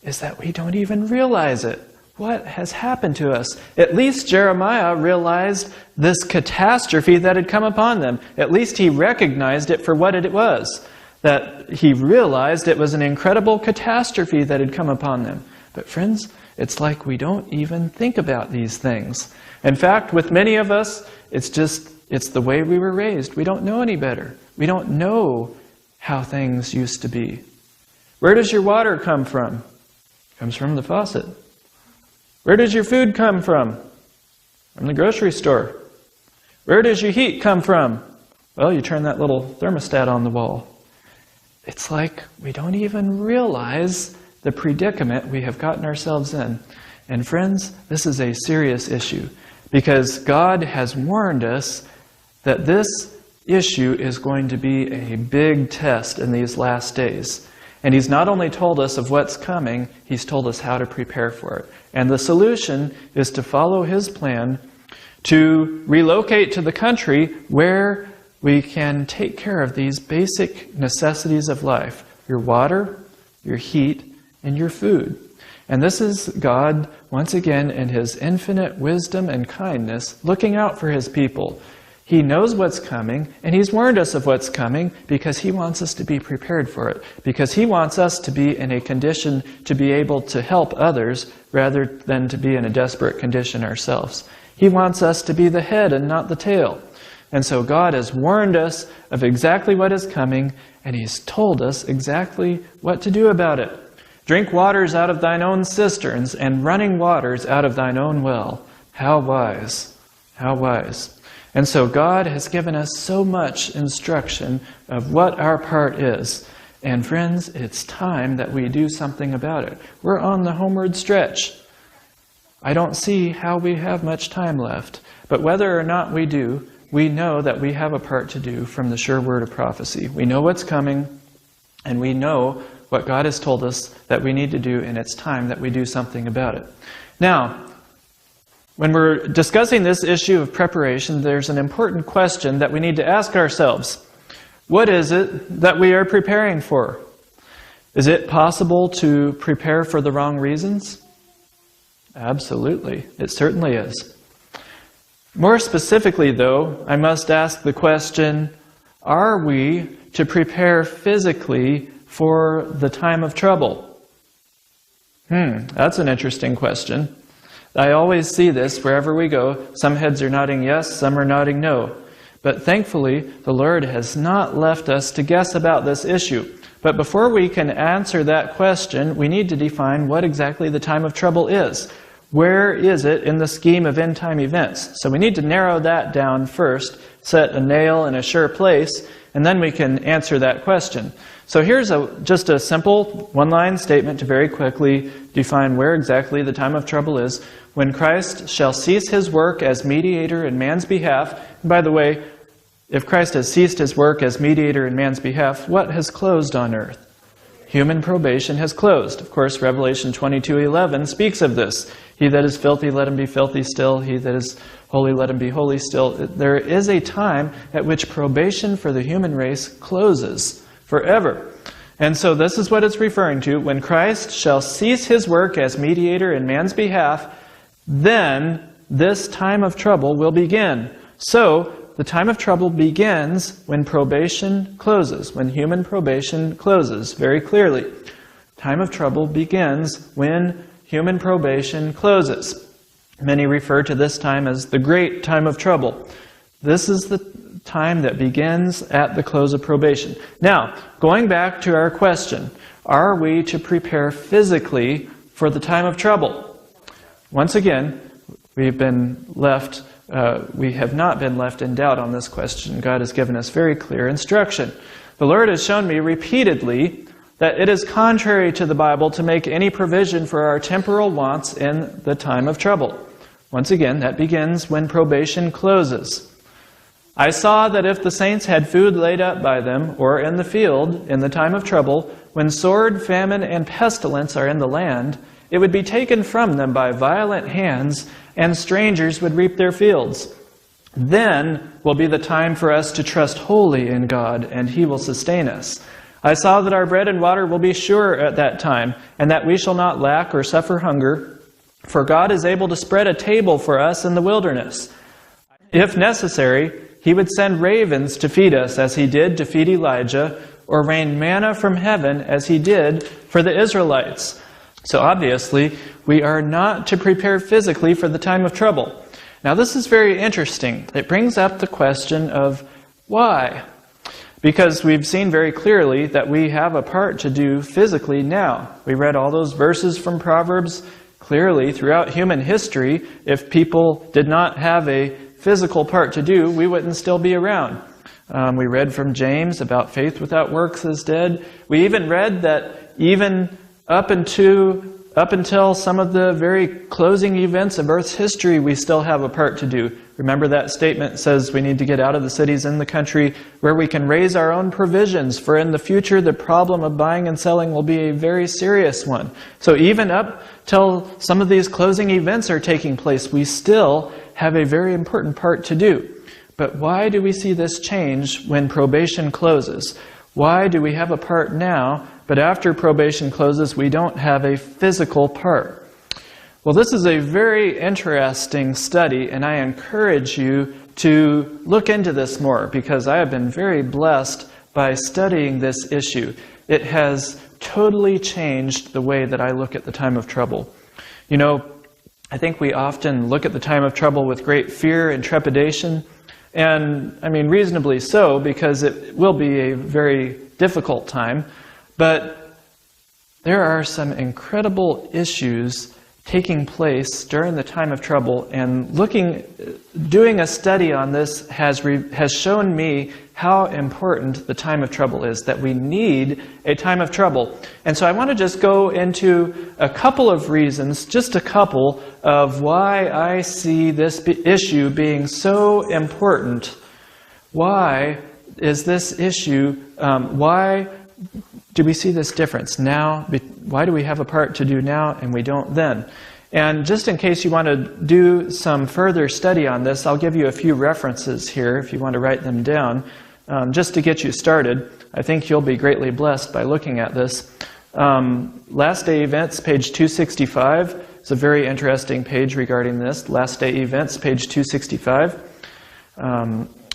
is that we don't even realize it. What has happened to us? At least Jeremiah realized this catastrophe that had come upon them. At least he recognized it for what it was. That he realized it was an incredible catastrophe that had come upon them. But friends, it's like we don't even think about these things. In fact, with many of us, it's the way we were raised. We don't know any better. We don't know how things used to be. Where does your water come from? It comes from the faucet. Where does your food come from? From the grocery store. Where does your heat come from? Well, you turn that little thermostat on the wall. It's like we don't even realize the predicament we have gotten ourselves in. And friends, this is a serious issue, Because God has warned us that this issue is going to be a big test in these last days. And He's not only told us of what's coming, He's told us how to prepare for it. And the solution is to follow His plan to relocate to the country where we can take care of these basic necessities of life. Your water, your heat, and your food. And this is God, once again, in His infinite wisdom and kindness, looking out for His people. He knows what's coming, and He's warned us of what's coming because He wants us to be prepared for it. Because He wants us to be in a condition to be able to help others rather than to be in a desperate condition ourselves. He wants us to be the head and not the tail. And so God has warned us of exactly what is coming, and He's told us exactly what to do about it. Drink waters out of thine own cisterns, and running waters out of thine own well. How wise! How wise! And so God has given us so much instruction of what our part is. And friends, it's time that we do something about it. We're on the homeward stretch. I don't see how we have much time left. But whether or not we do, we know that we have a part to do from the sure word of prophecy. We know what's coming, and we know what God has told us that we need to do, and it's time that we do something about it. Now, when we're discussing this issue of preparation, there's an important question that we need to ask ourselves. What is it that we are preparing for? Is it possible to prepare for the wrong reasons? Absolutely. It certainly is. More specifically, though, I must ask the question, are we to prepare physically for the time of trouble? That's an interesting question. I always see this wherever we go. Some heads are nodding yes, some are nodding no. But thankfully, the Lord has not left us to guess about this issue. But before we can answer that question, we need to define what exactly the time of trouble is. Where is it in the scheme of end-time events? So we need to narrow that down first, set a nail in a sure place, and then we can answer that question. So here's just a simple one-line statement to very quickly define where exactly the time of trouble is. When Christ shall cease His work as mediator in man's behalf. And by the way, if Christ has ceased His work as mediator in man's behalf, what has closed on earth? Human probation has closed. Of course, Revelation 22:11 speaks of this. He that is filthy, let him be filthy still. He that is holy, let him be holy still. There is a time at which probation for the human race closes forever. And so this is what it's referring to. When Christ shall cease His work as mediator in man's behalf, then this time of trouble will begin. So, the time of trouble begins when probation closes, when human probation closes, very clearly. Time of trouble begins when human probation closes. Many refer to this time as the great time of trouble. This is the time that begins at the close of probation. Now, going back to our question, are we to prepare physically for the time of trouble? Once again, we have not been left in doubt on this question. God has given us very clear instruction. The Lord has shown me repeatedly that it is contrary to the Bible to make any provision for our temporal wants in the time of trouble. Once again, that begins when probation closes. I saw that if the saints had food laid up by them, or in the field, in the time of trouble, when sword, famine, and pestilence are in the land, it would be taken from them by violent hands, and strangers would reap their fields. Then will be the time for us to trust wholly in God, and He will sustain us. I saw that our bread and water will be sure at that time, and that we shall not lack or suffer hunger, for God is able to spread a table for us in the wilderness. If necessary, He would send ravens to feed us, as He did to feed Elijah, or rain manna from heaven, as He did for the Israelites. So obviously, we are not to prepare physically for the time of trouble. Now this is very interesting. It brings up the question of why? Because we've seen very clearly that we have a part to do physically now. We read all those verses from Proverbs clearly throughout human history. If people did not have a physical part to do, we wouldn't still be around. We read from James about faith without works is dead. We even read that even up into up until some of the very closing events of Earth's history, we still have a part to do. Remember that statement says we need to get out of the cities in the country where we can raise our own provisions, for in the future the problem of buying and selling will be a very serious one. So even up till some of these closing events are taking place, we still have a very important part to do. But why do we see this change when probation closes? Why do we have a part now, but after probation closes, we don't have a physical part? Well, this is a very interesting study, and I encourage you to look into this more, because I have been very blessed by studying this issue. It has totally changed the way that I look at the time of trouble. You know, I think we often look at the time of trouble with great fear and trepidation. And, I mean, reasonably so, because it will be a very difficult time. But there are some incredible issues taking place during the time of trouble, and doing a study on this has shown me how important the time of trouble is, that we need a time of trouble. And so I want to just go into a couple of reasons, just a couple, of why I see this issue being so important. Why is this issue, why do we see this difference now? Why do we have a part to do now and we don't then? And just in case you want to do some further study on this, I'll give you a few references here if you want to write them down, just to get you started. I think you'll be greatly blessed by looking at this. Last Day Events, page 265. It's a very interesting page regarding this. Last Day Events, page 265.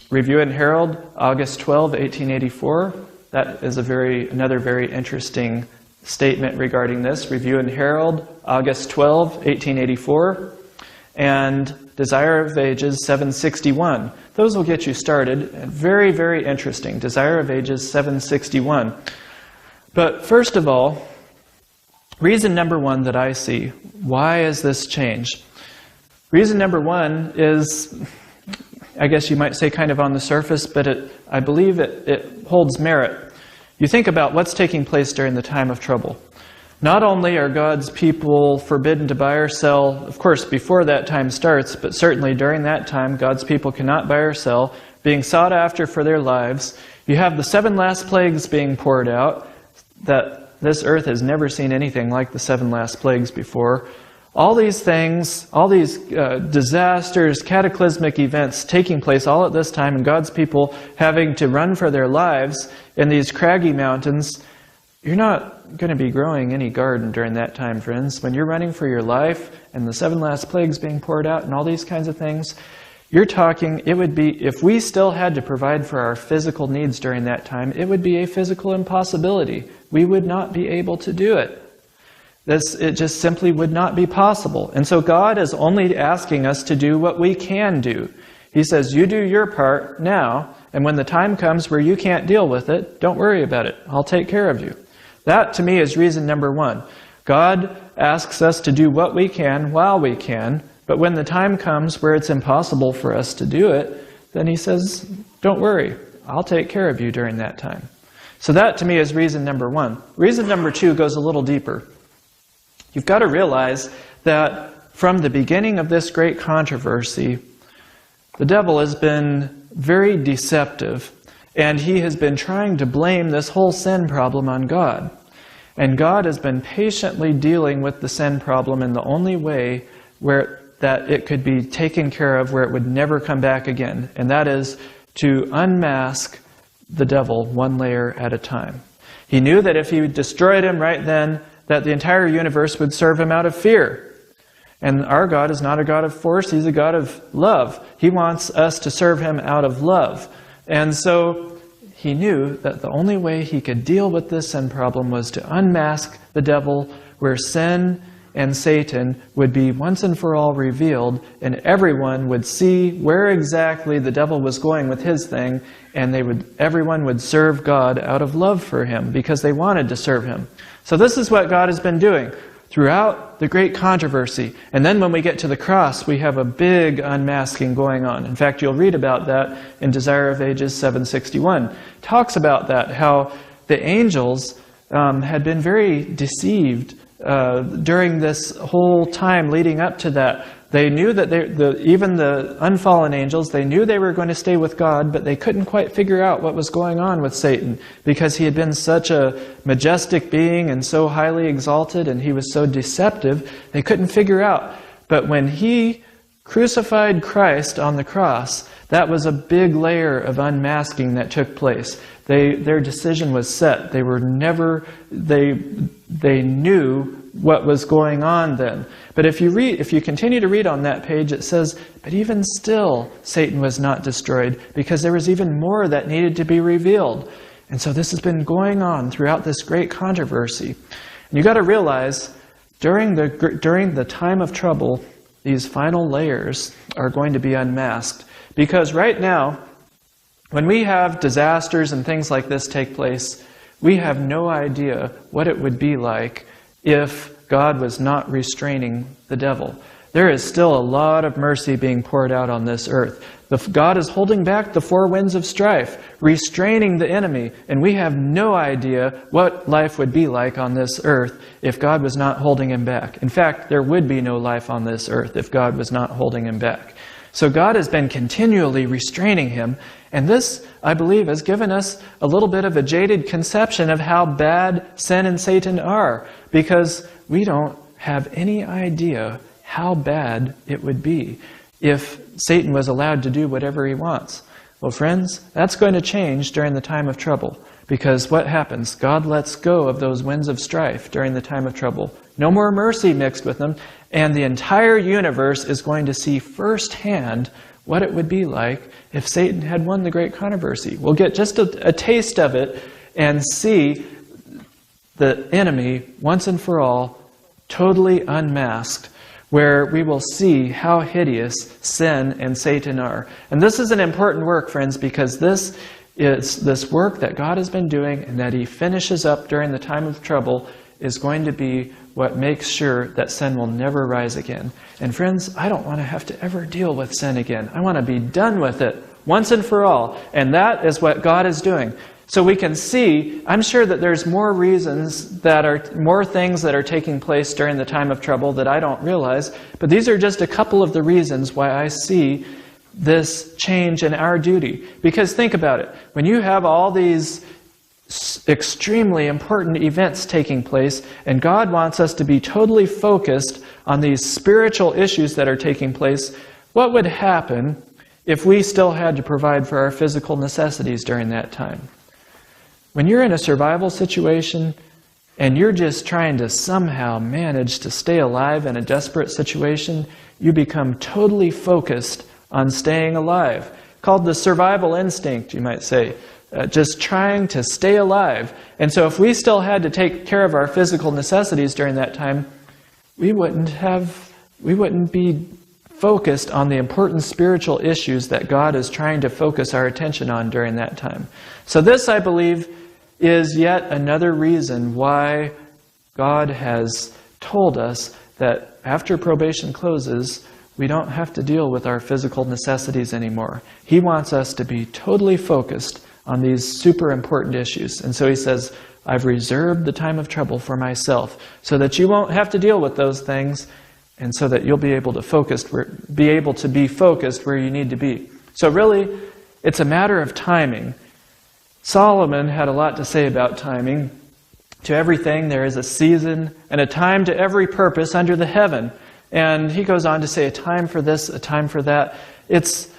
Review and Herald, August 12, 1884. That is another very interesting statement regarding this. Review and Herald, August 12, 1884. And Desire of Ages, 761. Those will get you started. Very, very interesting. Desire of Ages, 761. But first of all, reason number one that I see, why is this change? Reason number one is, I guess you might say kind of on the surface, but I believe it holds merit. You think about what's taking place during the time of trouble. Not only are God's people forbidden to buy or sell, of course, before that time starts, but certainly during that time, God's people cannot buy or sell, being sought after for their lives. You have the 7 last plagues being poured out, that this earth has never seen anything like the 7 last plagues before. All these things, all these disasters, cataclysmic events taking place all at this time, and God's people having to run for their lives in these craggy mountains. You're not going to be growing any garden during that time, friends. When you're running for your life and the 7 last plagues being poured out and all these kinds of things, you're talking, it would be, if we still had to provide for our physical needs during that time, it would be a physical impossibility. We would not be able to do it. It just simply would not be possible. And so God is only asking us to do what we can do. He says, you do your part now, and when the time comes where you can't deal with it, don't worry about it. I'll take care of you. That, to me, is reason number one. God asks us to do what we can while we can, but when the time comes where it's impossible for us to do it, then He says, don't worry. I'll take care of you during that time. So that, to me, is reason number one. Reason number two goes a little deeper. You've got to realize that from the beginning of this great controversy, the devil has been very deceptive, and he has been trying to blame this whole sin problem on God. And God has been patiently dealing with the sin problem in the only way that it could be taken care of, where it would never come back again, and that is to unmask the devil one layer at a time. He knew that if he destroyed him right then, that the entire universe would serve him out of fear. And our God is not a God of force, He's a God of love. He wants us to serve Him out of love. And so He knew that the only way He could deal with this sin problem was to unmask the devil, where sin and Satan would be once and for all revealed, and everyone would see where exactly the devil was going with his thing, and everyone would serve God out of love for Him, because they wanted to serve Him. So this is what God has been doing throughout the great controversy. And then when we get to the cross, we have a big unmasking going on. In fact, you'll read about that in Desire of Ages 761. Talks about that, how the angels had been very deceived during this whole time leading up to that. They knew that even the unfallen angels, they knew they were going to stay with God, but they couldn't quite figure out what was going on with Satan because he had been such a majestic being and so highly exalted, and he was so deceptive, they couldn't figure out. But when he crucified Christ on the cross, that was a big layer of unmasking that took place. Their decision was set. They knew what was going on then. But if you continue to read on that page, it says, but even still, Satan was not destroyed because there was even more that needed to be revealed. And so this has been going on throughout this great controversy. And you got to realize, during the time of trouble, these final layers are going to be unmasked. Because right now, when we have disasters and things like this take place, we have no idea what it would be like if God was not restraining the devil. There is still a lot of mercy being poured out on this earth. God is holding back the four winds of strife, restraining the enemy, and we have no idea what life would be like on this earth if God was not holding him back. In fact, there would be no life on this earth if God was not holding him back. So God has been continually restraining him, and this, I believe, has given us a little bit of a jaded conception of how bad sin and Satan are, because we don't have any idea how bad it would be if Satan was allowed to do whatever he wants. Well, friends, that's going to change during the time of trouble, because what happens? God lets go of those winds of strife during the time of trouble. No more mercy mixed with them, and the entire universe is going to see firsthand what it would be like if Satan had won the great controversy. We'll get just a taste of it and see the enemy, once and for all, totally unmasked, where we will see how hideous sin and Satan are. And this is an important work, friends, because this work that God has been doing and that he finishes up during the time of trouble is going to be what makes sure that sin will never rise again. And friends, I don't want to have to ever deal with sin again. I want to be done with it once and for all. And that is what God is doing. So we can see, I'm sure that there's more things that are taking place during the time of trouble that I don't realize, but these are just a couple of the reasons why I see this change in our duty. Because think about it, when you have all these extremely important events taking place, and God wants us to be totally focused on these spiritual issues that are taking place, what would happen if we still had to provide for our physical necessities during that time? When you're in a survival situation and you're just trying to somehow manage to stay alive in a desperate situation, you become totally focused on staying alive. Called the survival instinct, you might say. Just trying to stay alive. And so if we still had to take care of our physical necessities during that time, we wouldn't be focused on the important spiritual issues that God is trying to focus our attention on during that time. So this, I believe, is yet another reason why God has told us that after probation closes, we don't have to deal with our physical necessities anymore. He wants us to be totally focused on these super important issues. And so he says, I've reserved the time of trouble for myself so that you won't have to deal with those things, and so that you'll be able to be focused where you need to be. So really, it's a matter of timing. Solomon had a lot to say about timing. To everything there is a season and a time to every purpose under the heaven. And he goes on to say a time for this, a time for that. It's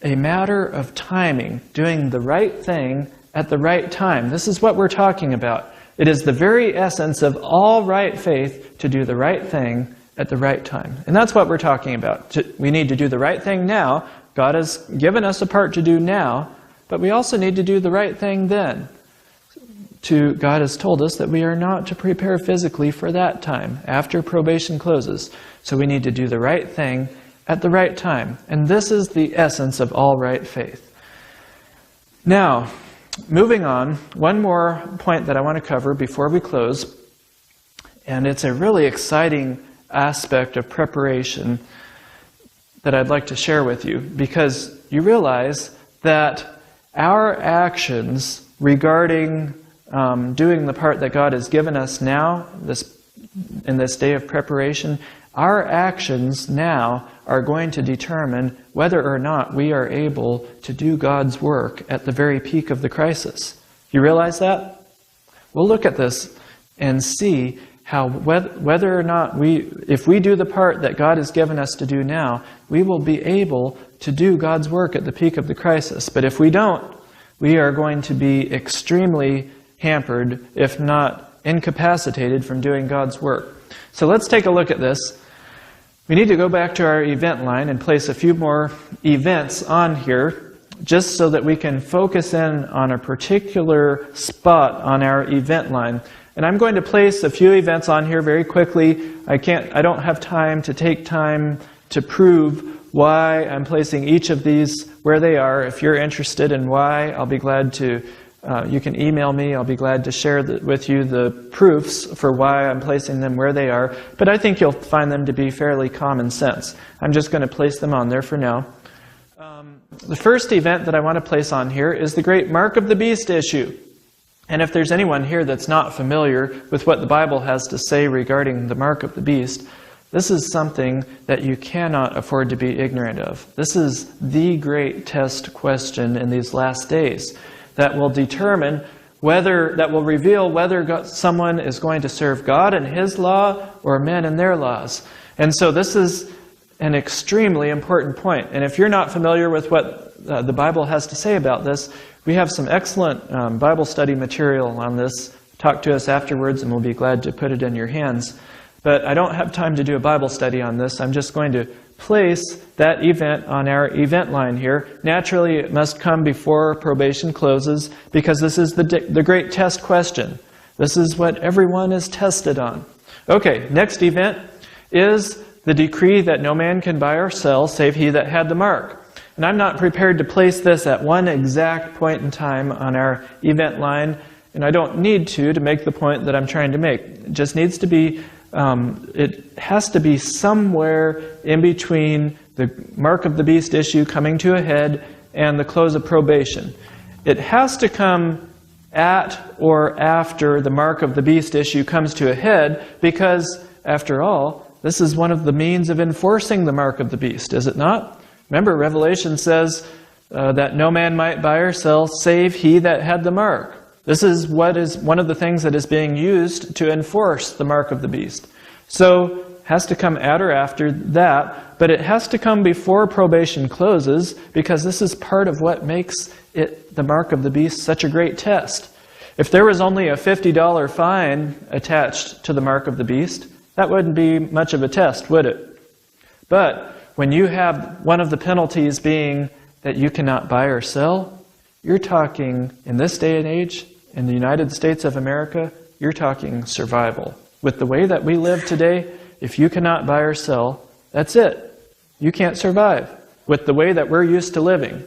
a matter of timing, doing the right thing at the right time. This is what we're talking about. It is the very essence of all right faith to do the right thing at the right time. And that's what we're talking about. We need to do the right thing now. God has given us a part to do now, but we also need to do the right thing then. God has told us that we are not to prepare physically for that time, after probation closes. So we need to do the right thing at the right time. And this is the essence of all right faith. Now, moving on, one more point that I want to cover before we close, and it's a really exciting aspect of preparation that I'd like to share with you, because you realize that our actions regarding doing the part that God has given us now, in this day of preparation, our actions now are going to determine whether or not we are able to do God's work at the very peak of the crisis. You realize that? We'll look at this and see how whether or not if we do the part that God has given us to do now, we will be able to do God's work at the peak of the crisis. But if we don't, we are going to be extremely hampered, if not incapacitated, from doing God's work. So let's take a look at this. We need to go back to our event line and place a few more events on here, just so that we can focus in on a particular spot on our event line. And I'm going to place a few events on here very quickly. I don't have time to take time to prove why I'm placing each of these where they are. If you're interested in why, I'll be glad to, you can email me. I'll be glad to share with you the proofs for why I'm placing them where they are. But I think you'll find them to be fairly common sense. I'm just going to place them on there for now. The first event that I want to place on here is the great Mark of the Beast issue. And if there's anyone here that's not familiar with what the Bible has to say regarding the Mark of the Beast, this is something that you cannot afford to be ignorant of. This is the great test question in these last days that will determine that will reveal whether someone is going to serve God and His law or men and their laws. And so this is an extremely important point. And if you're not familiar with what the Bible has to say about this, we have some excellent Bible study material on this. Talk to us afterwards and we'll be glad to put it in your hands. But I don't have time to do a Bible study on this. I'm just going to place that event on our event line here. Naturally, it must come before probation closes because this is the great test question. This is what everyone is tested on. Okay, next event is the decree that no man can buy or sell save he that had the mark. And I'm not prepared to place this at one exact point in time on our event line, and I don't need to make the point that I'm trying to make. It just needs to be, it has to be somewhere in between the Mark of the Beast issue coming to a head and the close of probation. It has to come at or after the Mark of the Beast issue comes to a head because, after all, this is one of the means of enforcing the Mark of the Beast, is it not? Remember, Revelation says that no man might buy or sell save he that had the mark. This is one of the things that is being used to enforce the Mark of the Beast. So, it has to come at or after that, but it has to come before probation closes because this is part of what makes it, the Mark of the Beast, such a great test. If there was only a $50 fine attached to the Mark of the Beast, that wouldn't be much of a test, would it? But when you have one of the penalties being that you cannot buy or sell, you're talking, in this day and age, in the United States of America, you're talking survival. With the way that we live today, if you cannot buy or sell, that's it. You can't survive with the way that we're used to living.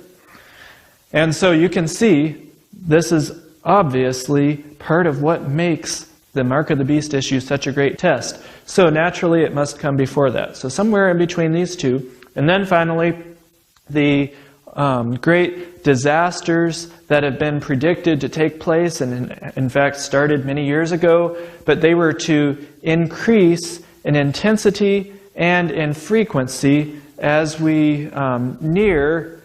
And so you can see, this is obviously part of what makes the Mark of the Beast issue such a great test. So naturally it must come before that. So somewhere in between these two. And then finally, the great disasters that have been predicted to take place and in fact started many years ago, but they were to increase in intensity and in frequency as we near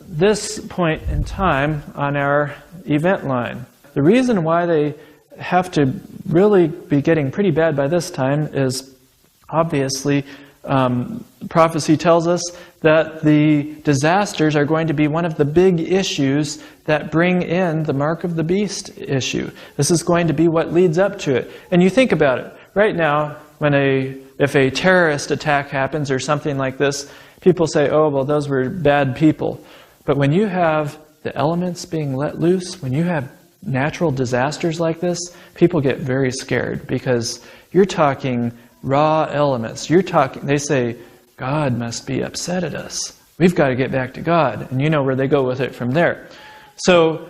this point in time on our event line. The reason why they have to really be getting pretty bad by this time is obviously prophecy tells us that the disasters are going to be one of the big issues that bring in the Mark of the Beast issue. This is going to be what leads up to it. And you think about it. Right now, if a terrorist attack happens or something like this, people say, oh, well, those were bad people. But when you have the elements being let loose, when you have natural disasters like this, people get very scared because you're talking raw elements. They say, God must be upset at us. We've got to get back to God. And you know where they go with it from there. So,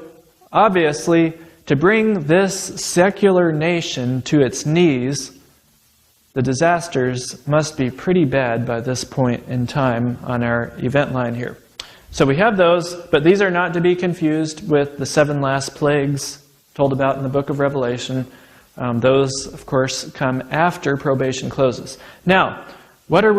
obviously, to bring this secular nation to its knees, the disasters must be pretty bad by this point in time on our event line here. So we have those, but these are not to be confused with the 7 last plagues told about in the book of Revelation. Those, of course, come after probation closes. Now, why are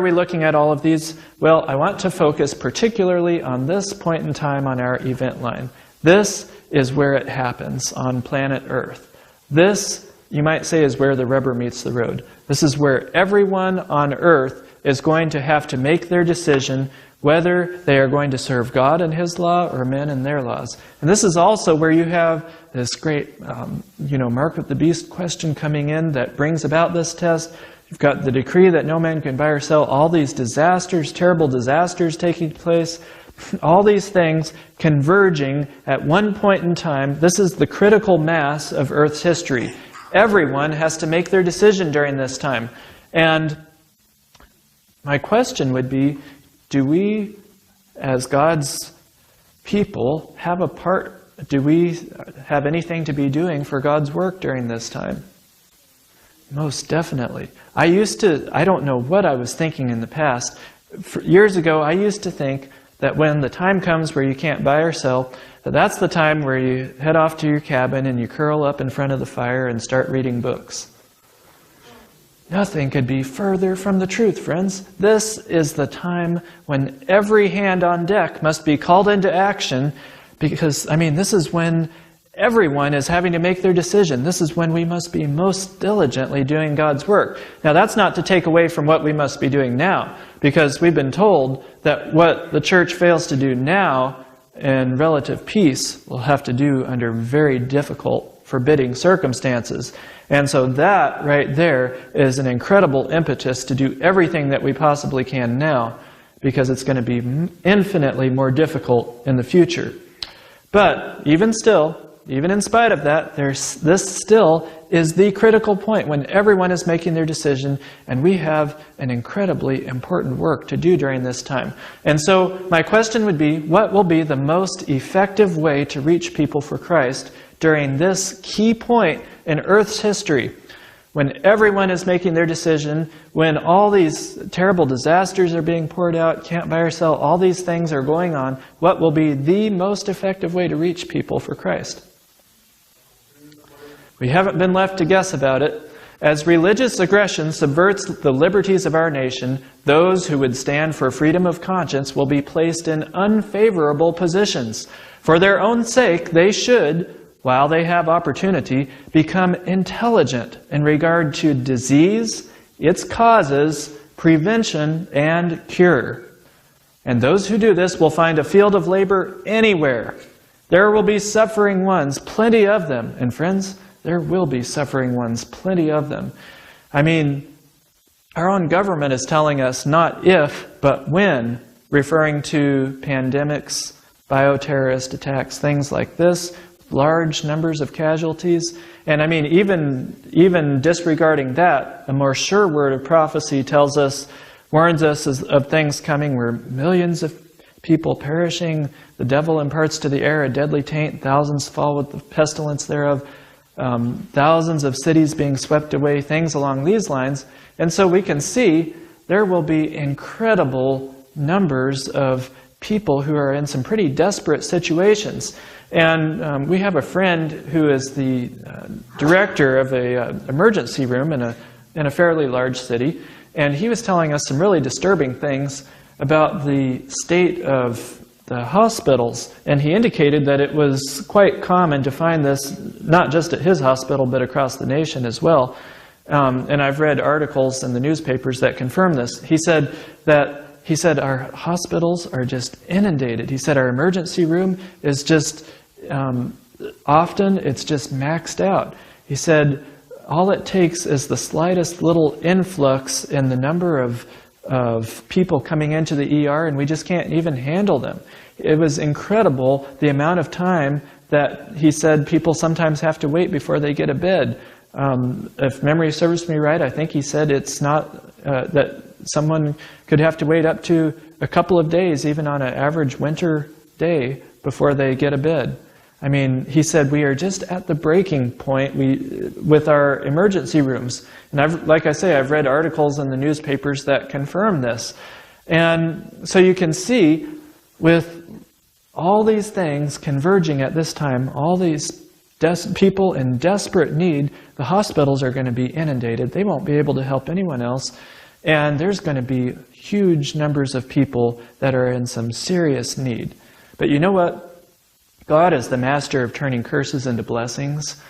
we looking at all of these? Well, I want to focus particularly on this point in time on our event line. This is where it happens on planet Earth. This, you might say, is where the rubber meets the road. This is where everyone on Earth is going to have to make their decision whether they are going to serve God and His law or men and their laws. And this is also where you have this great, mark of the beast question coming in that brings about this test. You've got the decree that no man can buy or sell, all these disasters, terrible disasters taking place, all these things converging at one point in time. This is the critical mass of Earth's history. Everyone has to make their decision during this time. And my question would be, do we, as God's people, have a part? Do we have anything to be doing for God's work during this time? Most definitely. I don't know what I was thinking in the past. Years ago, I used to think that when the time comes where you can't buy or sell, that's the time where you head off to your cabin and you curl up in front of the fire and start reading books. Nothing could be further from the truth, friends. This is the time when every hand on deck must be called into action because, this is when everyone is having to make their decision. This is when we must be most diligently doing God's work. Now, that's not to take away from what we must be doing now, because we've been told that what the church fails to do now in relative peace will have to do under very difficult, forbidding circumstances. And so that right there is an incredible impetus to do everything that we possibly can now, because it's going to be infinitely more difficult in the future. But even still, even in spite of that, this still is the critical point when everyone is making their decision, and we have an incredibly important work to do during this time. And so my question would be, what will be the most effective way to reach people for Christ during this key point in Earth's history? When everyone is making their decision, when all these terrible disasters are being poured out, can't buy or sell, all these things are going on, what will be the most effective way to reach people for Christ? We haven't been left to guess about it. As religious aggression subverts the liberties of our nation, those who would stand for freedom of conscience will be placed in unfavorable positions. For their own sake, they should, while they have opportunity, become intelligent in regard to disease, its causes, prevention, and cure. And those who do this will find a field of labor anywhere. There will be suffering ones, plenty of them. And friends, there will be suffering ones, plenty of them. Our own government is telling us not if, but when, referring to pandemics, bioterrorist attacks, things like this, large numbers of casualties. And even disregarding that, a more sure word of prophecy warns us of things coming where millions of people perishing, the devil imparts to the air a deadly taint, thousands fall with the pestilence thereof, thousands of cities being swept away, things along these lines. And so we can see there will be incredible numbers of people who are in some pretty desperate situations. And we have a friend who is the director of an emergency room in a fairly large city, and he was telling us some really disturbing things about the state of the hospitals, and he indicated that it was quite common to find this not just at his hospital but across the nation as well. And I've read articles in the newspapers that confirm this. He said our hospitals are just inundated. He said our emergency room is just often it's just maxed out. He said all it takes is the slightest little influx in the number of people coming into the ER, and we just can't even handle them. It was incredible the amount of time that he said people sometimes have to wait before they get a bed. If memory serves me right, I think he said it's not that someone could have to wait up to a couple of days, even on an average winter day, before they get a bed. He said we are just at the breaking point with our emergency rooms. And like I say, I've read articles in the newspapers that confirm this. And so you can see with all these things converging at this time, all these people in desperate need. The hospitals are going to be inundated. They won't be able to help anyone else. And there's going to be huge numbers of people that are in some serious need. But you know what? God is the master of turning curses into blessings.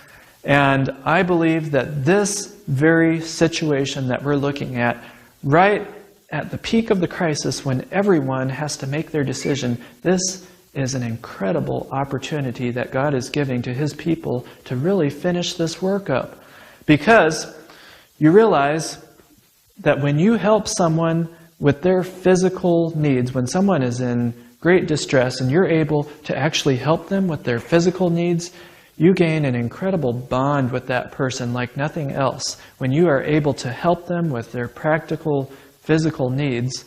And I believe that this very situation that we're looking at, right at the peak of the crisis when everyone has to make their decision, this is an incredible opportunity that God is giving to His people to really finish this work up. Because you realize that when you help someone with their physical needs, when someone is in great distress and you're able to actually help them with their physical needs, you gain an incredible bond with that person like nothing else. When you are able to help them with their practical physical needs,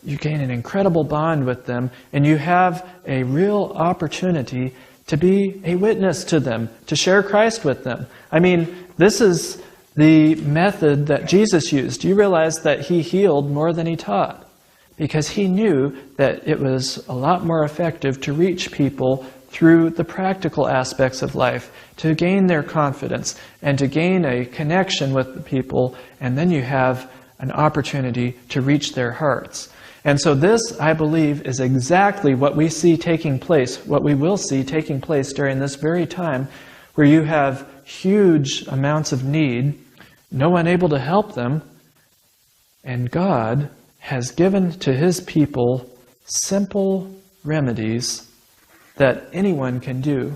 you gain an incredible bond with them, and you have a real opportunity to be a witness to them, to share Christ with them. I mean, this is the method that Jesus used. You realize that He healed more than He taught, because He knew that it was a lot more effective to reach people through the practical aspects of life, to gain their confidence and to gain a connection with the people, and then you have an opportunity to reach their hearts. And so this, I believe, is exactly what we see taking place, what we will see taking place during this very time, where you have huge amounts of need, no one able to help them, and God has given to His people simple remedies that anyone can do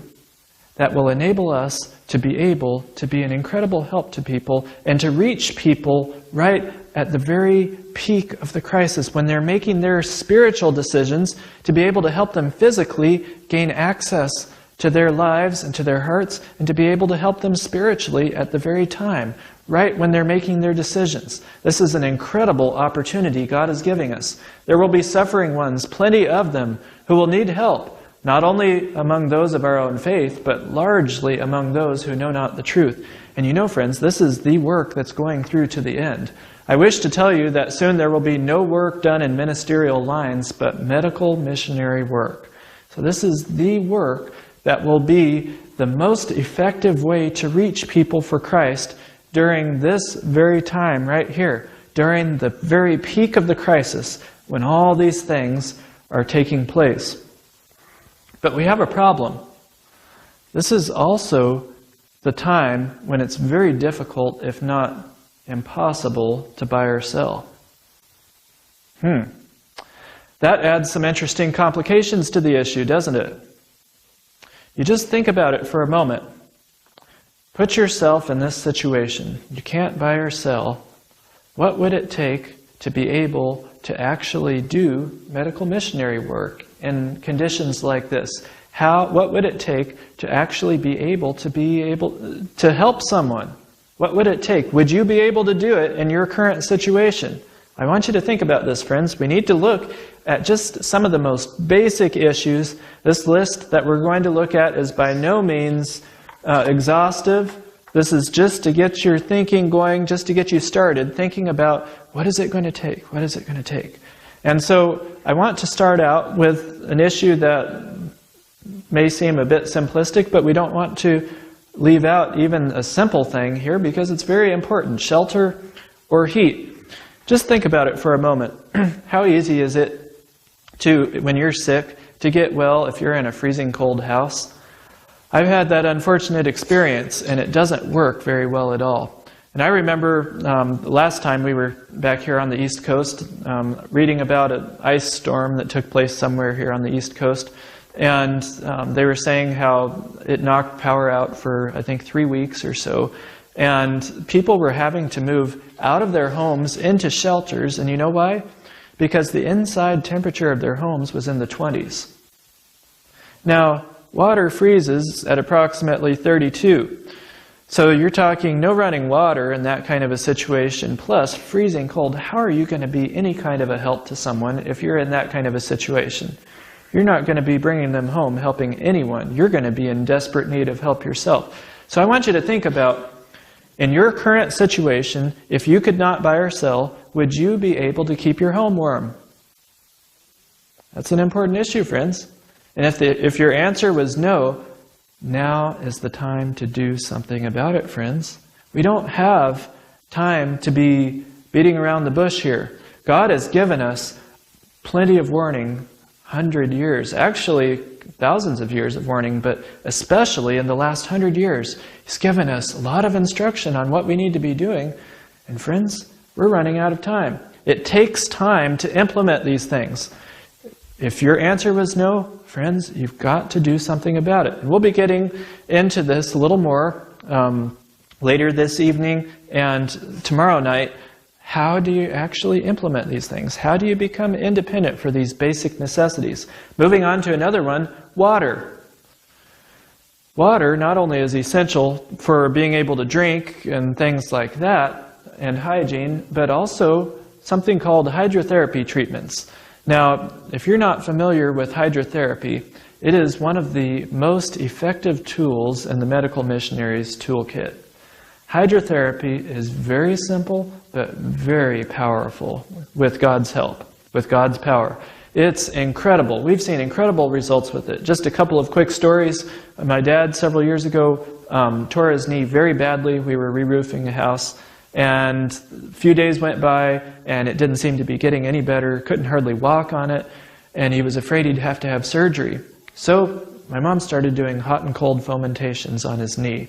that will enable us to be able to be an incredible help to people and to reach people right at the very peak of the crisis when they're making their spiritual decisions, to be able to help them physically gain access to their lives and to their hearts, and to be able to help them spiritually at the very time, right when they're making their decisions. This is an incredible opportunity God is giving us. There will be suffering ones, plenty of them, who will need help, not only among those of our own faith, but largely among those who know not the truth. And you know, friends, this is the work that's going through to the end. I wish to tell you that soon there will be no work done in ministerial lines, but medical missionary work. So this is the work that will be the most effective way to reach people for Christ during this very time right here, during the very peak of the crisis, when all these things are taking place. But we have a problem. This is also the time when it's very difficult, if not impossible, to buy or sell. That adds some interesting complications to the issue, doesn't it? You just think about it for a moment. Put yourself in this situation. You can't buy or sell. What would it take to be able to actually do medical missionary work in conditions like this? What would it take to actually be able to help someone? What would it take? Would you be able to do it in your current situation? I want you to think about this, friends. We need to look at just some of the most basic issues. This list that we're going to look at is by no means exhaustive. This is just to get your thinking going, just to get you started thinking about what is it going to take? What is it going to take? And so I want to start out with an issue that may seem a bit simplistic, but we don't want to leave out even a simple thing here because it's very important. Shelter or heat. Just think about it for a moment. How easy is it to, when you're sick, to get well if you're in a freezing cold house? I've had that unfortunate experience, and it doesn't work very well at all. And I remember the last time we were back here on the East Coast, reading about an ice storm that took place somewhere here on the East Coast. And they were saying how it knocked power out for, I think, 3 weeks or so. And people were having to move out of their homes into shelters. And you know why? Because the inside temperature of their homes was in the 20s. Now, water freezes at approximately 32. So you're talking no running water in that kind of a situation, plus freezing cold. How are you going to be any kind of a help to someone if you're in that kind of a situation? You're not going to be bringing them home, helping anyone. You're going to be in desperate need of help yourself. So I want you to think about, in your current situation, if you could not buy or sell, would you be able to keep your home warm? That's an important issue, friends. And if your answer was no, Now is the time to do something about it, friends. We don't have time to be beating around the bush here. God has given us plenty of warning, 100 years, actually thousands of years of warning, but especially in the last 100 years, He's given us a lot of instruction on what we need to be doing. And friends, we're running out of time. It takes time to implement these things. If your answer was no, friends, you've got to do something about it. And we'll be getting into this a little more later this evening and tomorrow night. How do you actually implement these things? How do you become independent for these basic necessities? Moving on to another one, water. Water not only is essential for being able to drink and things like that, and hygiene, but also something called hydrotherapy treatments. Now, if you're not familiar with hydrotherapy, it is one of the most effective tools in the medical missionaries' toolkit. Hydrotherapy is very simple, but very powerful with God's help, with God's power. It's incredible. We've seen incredible results with it. Just a couple of quick stories. My dad, several years ago, tore his knee very badly. We were re-roofing a house, and a few days went by, and it didn't seem to be getting any better. Couldn't hardly walk on it, and he was afraid he'd have to have surgery. So my mom started doing hot and cold fomentations on his knee.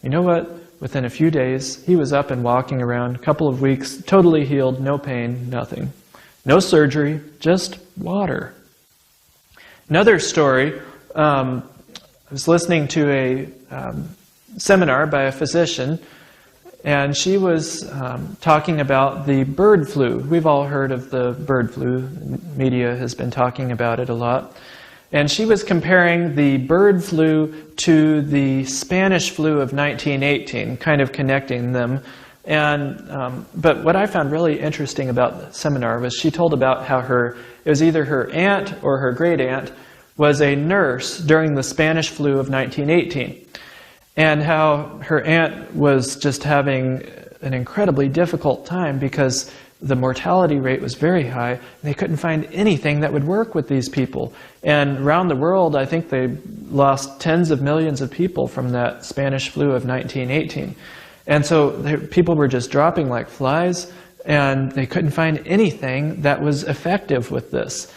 You know what? Within a few days, he was up and walking around, a couple of weeks, totally healed, no pain, nothing. No surgery, just water. Another story, I was listening to a seminar by a physician, and she was talking about the bird flu. We've all heard of the bird flu. Media has been talking about it a lot. And she was comparing the bird flu to the Spanish flu of 1918, kind of connecting them. And but what I found really interesting about the seminar was she told about how it was either her aunt or her great aunt was a nurse during the Spanish flu of 1918, and how her aunt was just having an incredibly difficult time because the mortality rate was very high, and they couldn't find anything that would work with these people. And around the world, I think they lost tens of millions of people from that Spanish flu of 1918. And so people were just dropping like flies, and they couldn't find anything that was effective with this.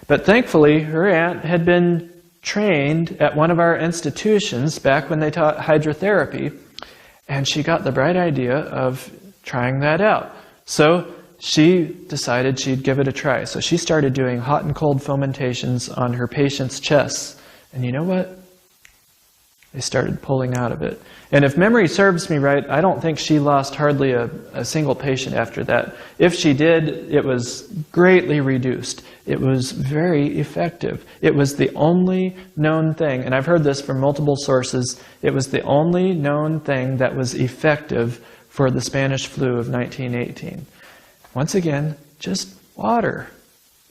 But thankfully, her aunt had been trained at one of our institutions back when they taught hydrotherapy, and she got the bright idea of trying that out. So she decided she'd give it a try. So she started doing hot and cold fomentations on her patients' chests. And you know what? They started pulling out of it. And if memory serves me right, I don't think she lost hardly a single patient after that. If she did, it was greatly reduced. It was very effective. It was the only known thing, and I've heard this from multiple sources, it was the only known thing that was effective for the Spanish flu of 1918. Once again, just water.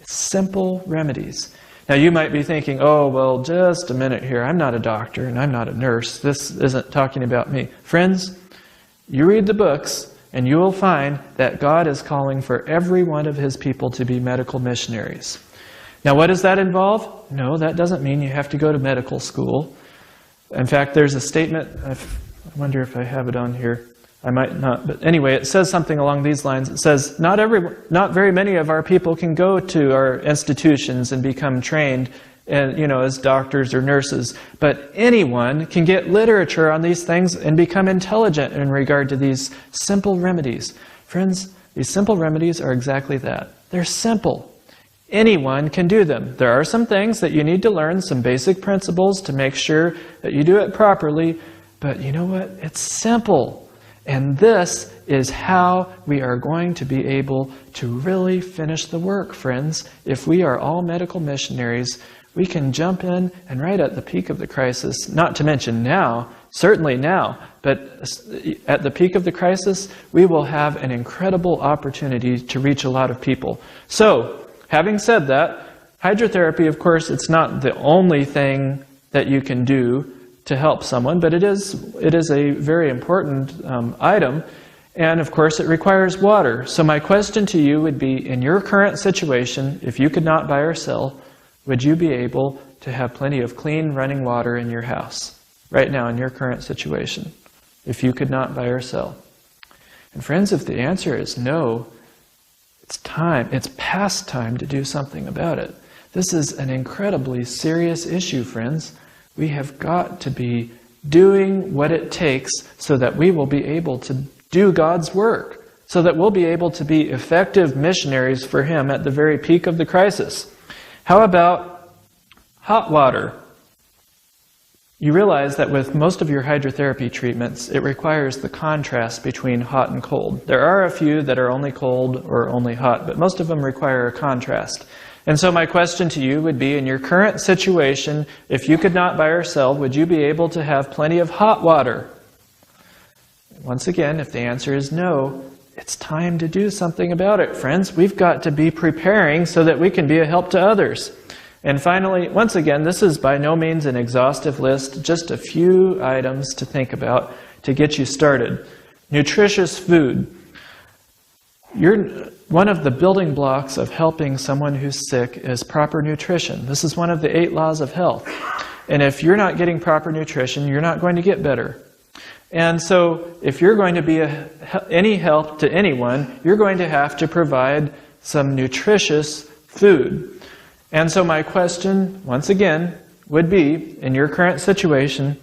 It's simple remedies. Now you might be thinking, oh, well, just a minute here. I'm not a doctor and I'm not a nurse. This isn't talking about me. Friends, you read the books and you will find that God is calling for every one of His people to be medical missionaries. Now what does that involve? No, that doesn't mean you have to go to medical school. In fact, there's a statement, I wonder if I have it on here. I might not, but anyway, it says something along these lines. It says, not very many of our people can go to our institutions and become trained, as doctors or nurses, but anyone can get literature on these things and become intelligent in regard to these simple remedies. Friends, these simple remedies are exactly that. They're simple. Anyone can do them. There are some things that you need to learn, some basic principles to make sure that you do it properly, but you know what? It's simple. And this is how we are going to be able to really finish the work, friends. If we are all medical missionaries, we can jump in and right at the peak of the crisis, not to mention now, certainly now, but at the peak of the crisis, we will have an incredible opportunity to reach a lot of people. So, having said that, hydrotherapy, of course, it's not the only thing that you can do to help someone, but it is a very important item, and of course it requires water. So my question to you would be, in your current situation, if you could not buy or sell, would you be able to have plenty of clean running water in your house? right now in your current situation, if you could not buy or sell? And friends, if the answer is no, it's time, it's past time to do something about it. This is an incredibly serious issue, friends. We have got to be doing what it takes so that we will be able to do God's work, so that we'll be able to be effective missionaries for Him at the very peak of the crisis. How about hot water? You realize that with most of your hydrotherapy treatments, it requires the contrast between hot and cold. There are a few that are only cold or only hot, but most of them require a contrast. And so my question to you would be, in your current situation, if you could not buy or sell, would you be able to have plenty of hot water? Once again, if the answer is no, it's time to do something about it, friends. We've got to be preparing so that we can be a help to others. And finally, once again, this is by no means an exhaustive list, just a few items to think about to get you started. Nutritious food. One of the building blocks of helping someone who's sick is proper nutrition. This is one of the 8 laws of health. And if you're not getting proper nutrition, you're not going to get better. And so if you're going to be any help to anyone, you're going to have to provide some nutritious food. And so my question, once again, would be, in your current situation,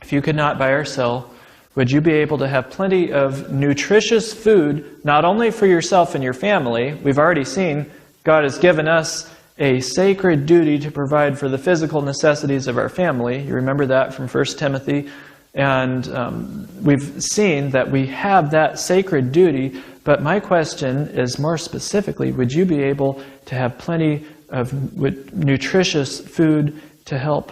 if you could not buy or sell, would you be able to have plenty of nutritious food, not only for yourself and your family? We've already seen God has given us a sacred duty to provide for the physical necessities of our family. You remember that from 1 Timothy. And we've seen that we have that sacred duty. But my question is more specifically, would you be able to have plenty of nutritious food to help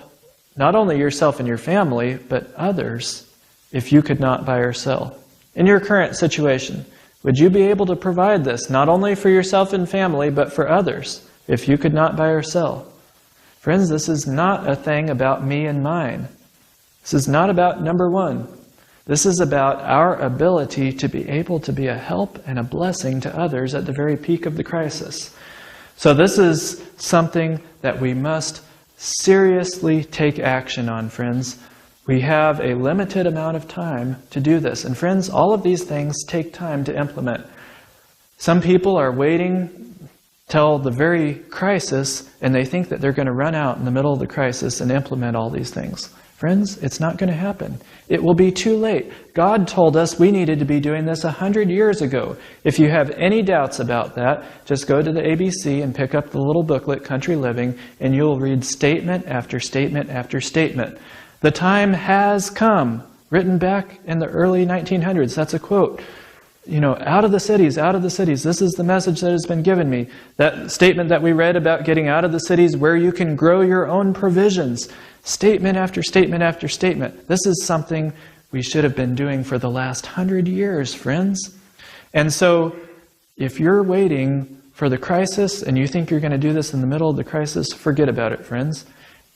not only yourself and your family, but others, if you could not buy or sell? In your current situation, would you be able to provide this, not only for yourself and family, but for others, if you could not buy or sell? Friends, this is not a thing about me and mine. This is not about number one. This is about our ability to be able to be a help and a blessing to others at the very peak of the crisis. So this is something that we must seriously take action on, friends. We have a limited amount of time to do this. And friends, all of these things take time to implement. Some people are waiting till the very crisis, and they think that they're going to run out in the middle of the crisis and implement all these things. Friends, it's not going to happen. It will be too late. God told us we needed to be doing this 100 years ago. If you have any doubts about that, just go to the ABC and pick up the little booklet, Country Living, and you'll read statement after statement after statement. The time has come, written back in the early 1900s. That's a quote. You know, out of the cities, out of the cities. This is the message that has been given me. That statement that we read about getting out of the cities where you can grow your own provisions. Statement after statement after statement. This is something we should have been doing for the last 100 years, friends. And so, if you're waiting for the crisis and you think you're going to do this in the middle of the crisis, forget about it, friends.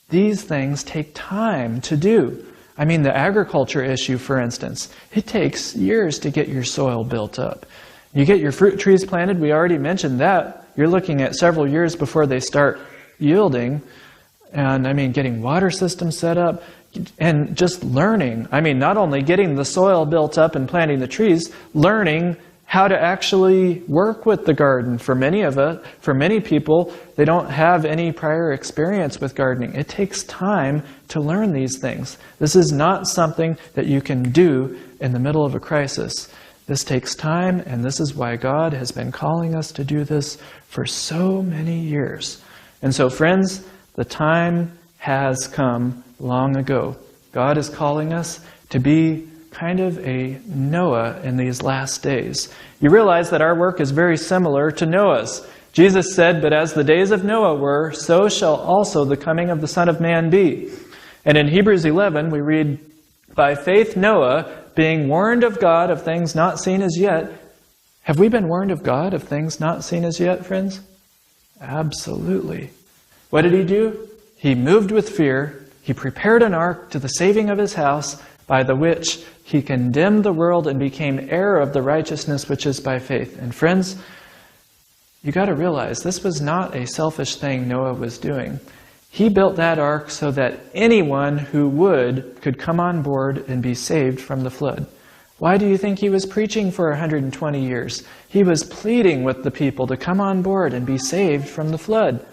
These things take time to do. I mean, the agriculture issue, for instance, it takes years to get your soil built up. You get your fruit trees planted, we already mentioned that. You're looking at several years before they start yielding. And I mean, getting water systems set up and just learning. I mean, not only getting the soil built up and planting the trees, learning how to actually work with the garden. For many people, they don't have any prior experience with gardening. It takes time to learn these things. This is not something that you can do in the middle of a crisis. This takes time, and this is why God has been calling us to do this for so many years. And so, friends, the time has come long ago. God is calling us to be kind of a Noah in these last days. You realize that our work is very similar to Noah's. Jesus said, "But as the days of Noah were, so shall also the coming of the Son of Man be." And in Hebrews 11, we read, "By faith Noah, being warned of God of things not seen as yet." Have we been warned of God of things not seen as yet, friends? Absolutely. What did he do? He moved with fear. He prepared an ark to the saving of his house, by the which he condemned the world and became heir of the righteousness which is by faith. And friends, you got to realize this was not a selfish thing Noah was doing. He built that ark so that anyone who could come on board and be saved from the flood. Why do you think he was preaching for 120 years? He was pleading with the people to come on board and be saved from the flood.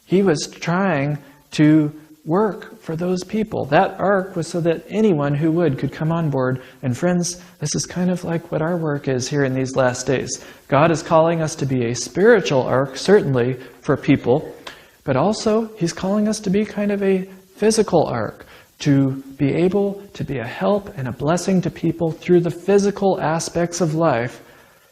He was trying to work for those people. That ark was so that anyone who could come on board. And friends, this is kind of like what our work is here in these last days. God is calling us to be a spiritual ark, certainly for people, but also He's calling us to be kind of a physical ark, to be able to be a help and a blessing to people through the physical aspects of life,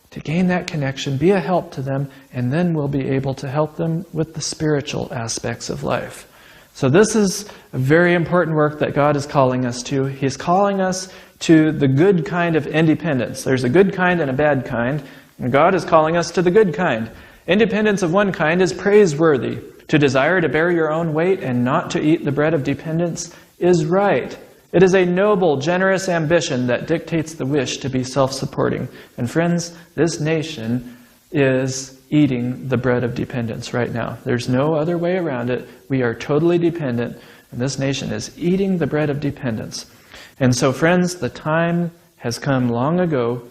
to gain that connection, be a help to them, and then we'll be able to help them with the spiritual aspects of life. So this is a very important work that God is calling us to. He's calling us to the good kind of independence. There's a good kind and a bad kind, and God is calling us to the good kind. Independence of one kind is praiseworthy. To desire to bear your own weight and not to eat the bread of dependence is right. It is a noble, generous ambition that dictates the wish to be self-supporting. And friends, this nation is eating the bread of dependence right now. There's no other way around it. We are totally dependent, and this nation is eating the bread of dependence. And so, friends, the time has come long ago.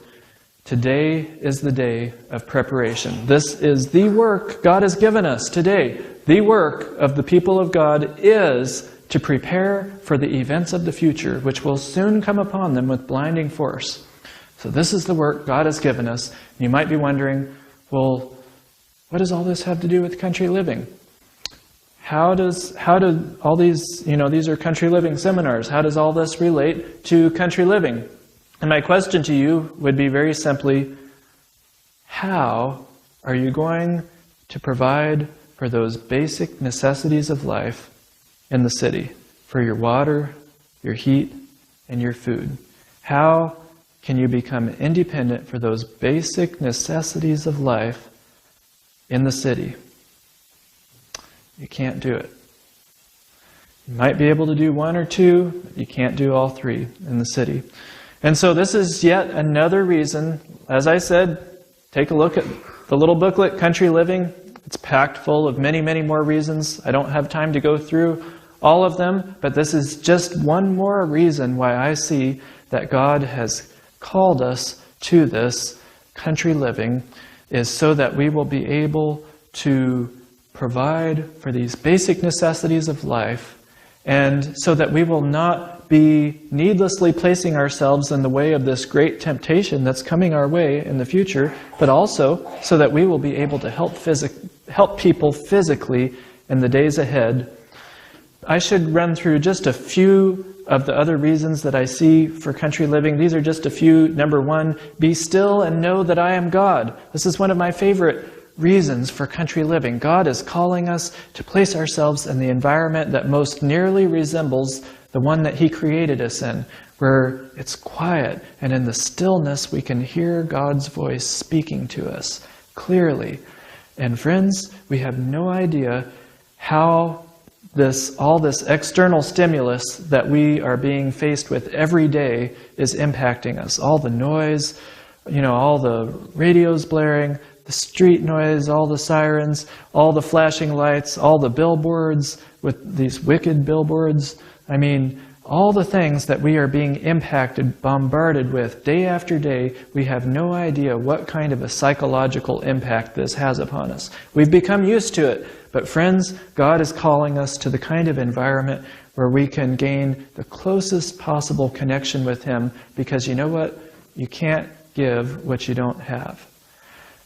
Today is the day of preparation. This is the work God has given us today. The work of the people of God is to prepare for the events of the future, which will soon come upon them with blinding force. So this is the work God has given us. You might be wondering, well, what does all this have to do with country living? How do all these, these are country living seminars, how does all this relate to country living? And my question to you would be very simply, how are you going to provide for those basic necessities of life in the city, for your water, your heat, and your food? How can you become independent for those basic necessities of life in the city? You can't do it. You might be able to do one or two, but you can't do all three in the city. And so this is yet another reason. As I said, take a look at the little booklet, Country Living. It's packed full of many, many more reasons. I don't have time to go through all of them, but this is just one more reason why I see that God has called us to this country living, is so that we will be able to provide for these basic necessities of life, and so that we will not be needlessly placing ourselves in the way of this great temptation that's coming our way in the future, but also so that we will be able to help people physically in the days ahead. I should run through just a few of the other reasons that I see for country living. These are just a few. Number one, be still and know that I am God. This is one of my favorite reasons for country living. God is calling us to place ourselves in the environment that most nearly resembles the one that He created us in, where it's quiet, and in the stillness we can hear God's voice speaking to us clearly. And friends, we have no idea how all this external stimulus that we are being faced with every day is impacting us. All the noise, all the radios blaring, the street noise, all the sirens, all the flashing lights, all the billboards with these wicked billboards. I mean, all the things that we are being impacted, bombarded with day after day, we have no idea what kind of a psychological impact this has upon us. We've become used to it. But friends, God is calling us to the kind of environment where we can gain the closest possible connection with Him, because you know what? You can't give what you don't have.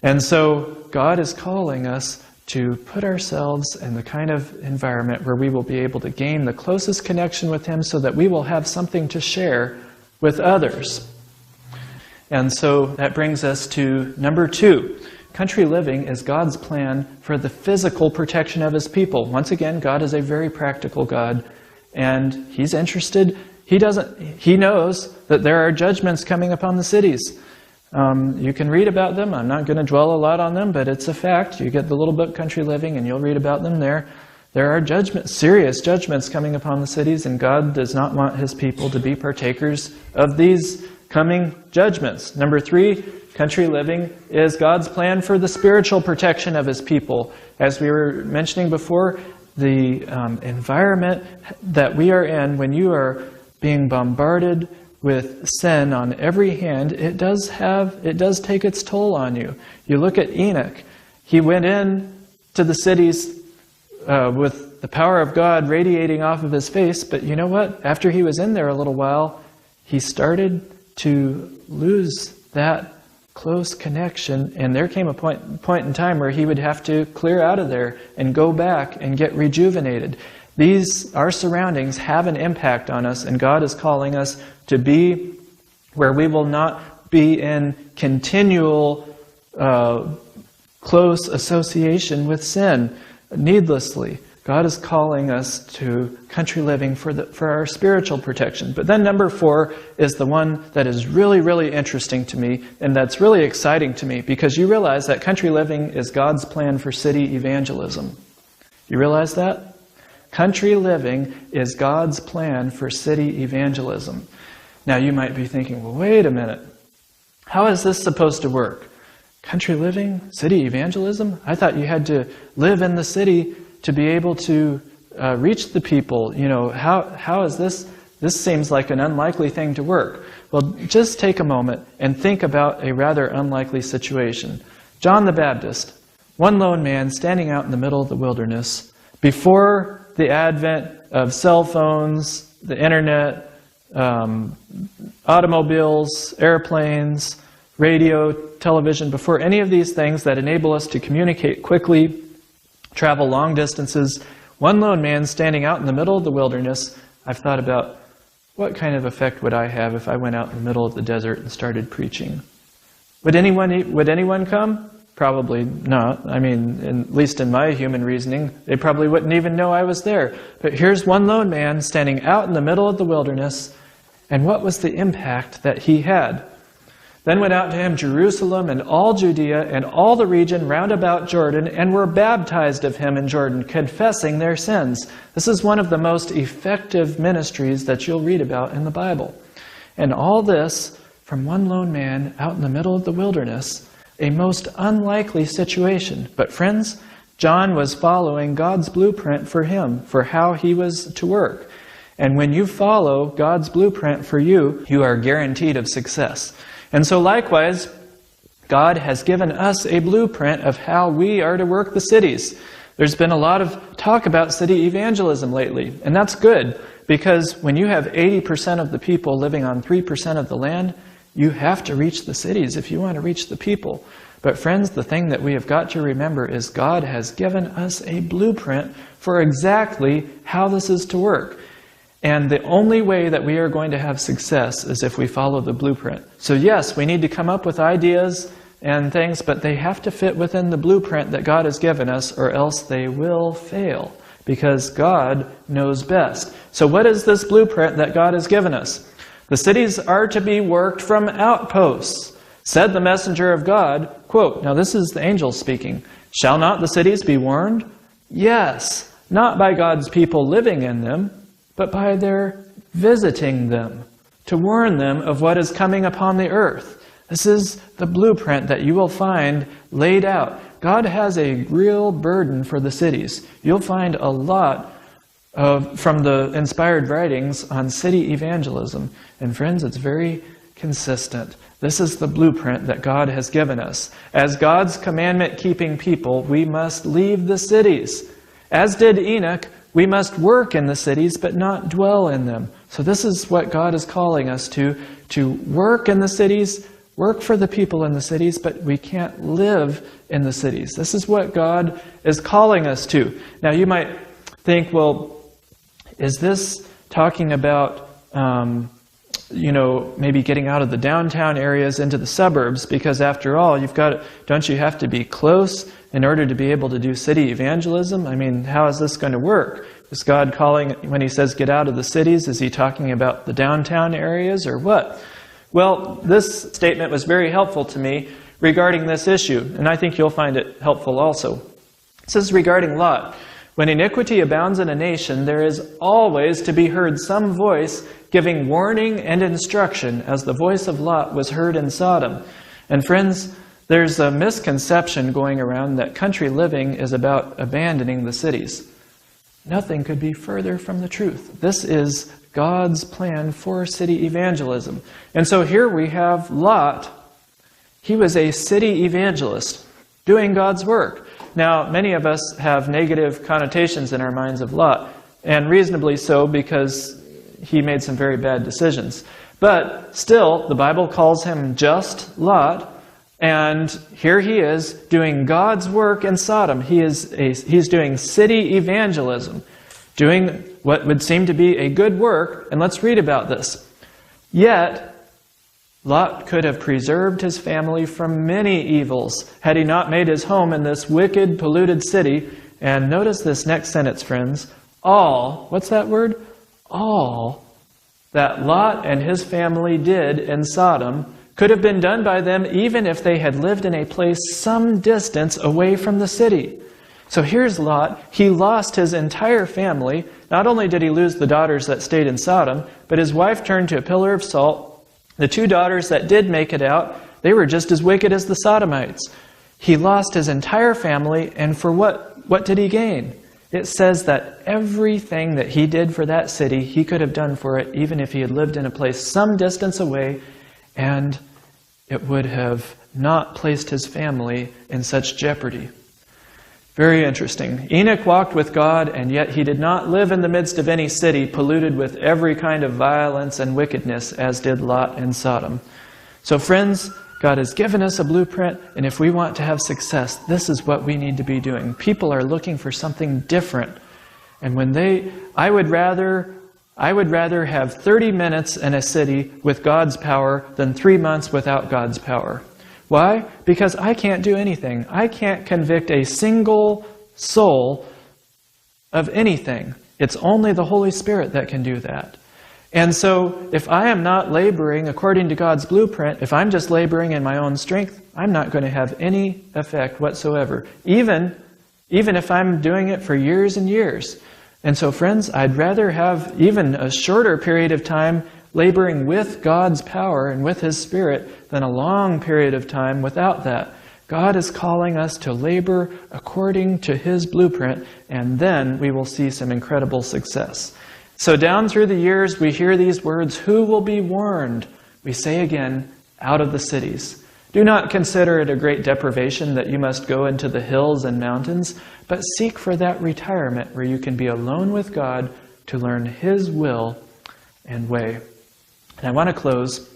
And so God is calling us to put ourselves in the kind of environment where we will be able to gain the closest connection with Him, so that we will have something to share with others. And so that brings us to number two. Country living is God's plan for the physical protection of His people. Once again, God is a very practical God, and He's interested. He knows that there are judgments coming upon the cities. You can read about them. I'm not going to dwell a lot on them, but it's a fact. You get the little book, Country Living, and you'll read about them there. There are serious judgments coming upon the cities, and God does not want His people to be partakers of these coming judgments. Number three, country living is God's plan for the spiritual protection of His people. As we were mentioning before, the environment that we are in, when you are being bombarded with sin on every hand, it does take its toll on you. You look at Enoch. He went in to the cities with the power of God radiating off of his face, but you know what? After he was in there a little while, he started to lose that close connection, and there came a point in time where he would have to clear out of there and go back and get rejuvenated. Our surroundings have an impact on us, and God is calling us to be where we will not be in continual close association with sin needlessly. God is calling us to country living for our spiritual protection. But then number 4 is the one that is really, really interesting to me, and that's really exciting to me, because you realize that country living is God's plan for city evangelism. You realize that? Country living is God's plan for city evangelism. Now you might be thinking, well, wait a minute. How is this supposed to work? Country living, city evangelism? I thought you had to live in the city to be able to reach the people. You know, how is this? This seems like an unlikely thing to work. Well, just take a moment and think about a rather unlikely situation. John the Baptist, one lone man standing out in the middle of the wilderness, before the advent of cell phones, the internet, automobiles, airplanes, radio, television, before any of these things that enable us to communicate quickly, travel long distances, one lone man standing out in the middle of the wilderness. I've thought about what kind of effect would I have if I went out in the middle of the desert and started preaching. Would anyone come? Probably not. I mean, at least in my human reasoning, they probably wouldn't even know I was there. But here's one lone man standing out in the middle of the wilderness, and what was the impact that he had? Then went out to him Jerusalem and all Judea and all the region round about Jordan, and were baptized of him in Jordan, confessing their sins. This is one of the most effective ministries that you'll read about in the Bible. And all this from one lone man out in the middle of the wilderness, a most unlikely situation. But friends, John was following God's blueprint for him, for how he was to work. And when you follow God's blueprint for you, you are guaranteed of success. And so likewise, God has given us a blueprint of how we are to work the cities. There's been a lot of talk about city evangelism lately, and that's good, because when you have 80% of the people living on 3% of the land, you have to reach the cities if you want to reach the people. But friends, the thing that we have got to remember is God has given us a blueprint for exactly how this is to work. And the only way that we are going to have success is if we follow the blueprint. So yes, we need to come up with ideas and things, but they have to fit within the blueprint that God has given us, or else they will fail, because God knows best. So what is this blueprint that God has given us? The cities are to be worked from outposts. Said the messenger of God, quote, now this is the angel speaking, shall not the cities be warned? Yes, not by God's people living in them, but by their visiting them, to warn them of what is coming upon the earth. This is the blueprint that you will find laid out. God has a real burden for the cities. You'll find a lot from the inspired writings on city evangelism. And friends, it's very consistent. This is the blueprint that God has given us. As God's commandment-keeping people, we must leave the cities. As did Enoch, we must work in the cities, but not dwell in them. So this is what God is calling us to work in the cities, work for the people in the cities, but we can't live in the cities. This is what God is calling us to. Now you might think, well, is this talking about, maybe getting out of the downtown areas into the suburbs? Because after all, don't you have to be close in order to be able to do city evangelism? I mean, how is this going to work? Is God calling, when he says get out of the cities, is he talking about the downtown areas or what? Well, this statement was very helpful to me regarding this issue, and I think you'll find it helpful also. It says regarding Lot, when iniquity abounds in a nation, there is always to be heard some voice giving warning and instruction, as the voice of Lot was heard in Sodom. And friends, there's a misconception going around that country living is about abandoning the cities. Nothing could be further from the truth. This is God's plan for city evangelism. And so here we have Lot. He was a city evangelist doing God's work. Now, many of us have negative connotations in our minds of Lot, and reasonably so, because he made some very bad decisions. But still, the Bible calls him just Lot, and here he is doing God's work in Sodom. He's doing city evangelism, doing what would seem to be a good work. And let's read about this. Yet, Lot could have preserved his family from many evils had he not made his home in this wicked, polluted city. And notice this next sentence, friends. All, what's that word? All that Lot and his family did in Sodom could have been done by them even if they had lived in a place some distance away from the city. So here's Lot. He lost his entire family. Not only did he lose the daughters that stayed in Sodom, but his wife turned to a pillar of salt. The 2 daughters that did make it out, they were just as wicked as the Sodomites. He lost his entire family, and for what did he gain? It says that everything that he did for that city, he could have done for it even if he had lived in a place some distance away, and it would have not placed his family in such jeopardy. Very interesting. Enoch walked with God, and yet he did not live in the midst of any city polluted with every kind of violence and wickedness, as did Lot in Sodom. So friends, God has given us a blueprint, and if we want to have success, this is what we need to be doing. People are looking for something different. And I would rather have 30 minutes in a city with God's power than 3 months without God's power. Why? Because I can't do anything. I can't convict a single soul of anything. It's only the Holy Spirit that can do that. And so, if I am not laboring according to God's blueprint, if I'm just laboring in my own strength, I'm not going to have any effect whatsoever, even if I'm doing it for years and years. And so, friends, I'd rather have even a shorter period of time laboring with God's power and with His Spirit than a long period of time without that. God is calling us to labor according to His blueprint, and then we will see some incredible success. So down through the years, we hear these words, "Who will be warned?" We say again, "Out of the cities." Do not consider it a great deprivation that you must go into the hills and mountains, but seek for that retirement where you can be alone with God to learn His will and way. And I want to close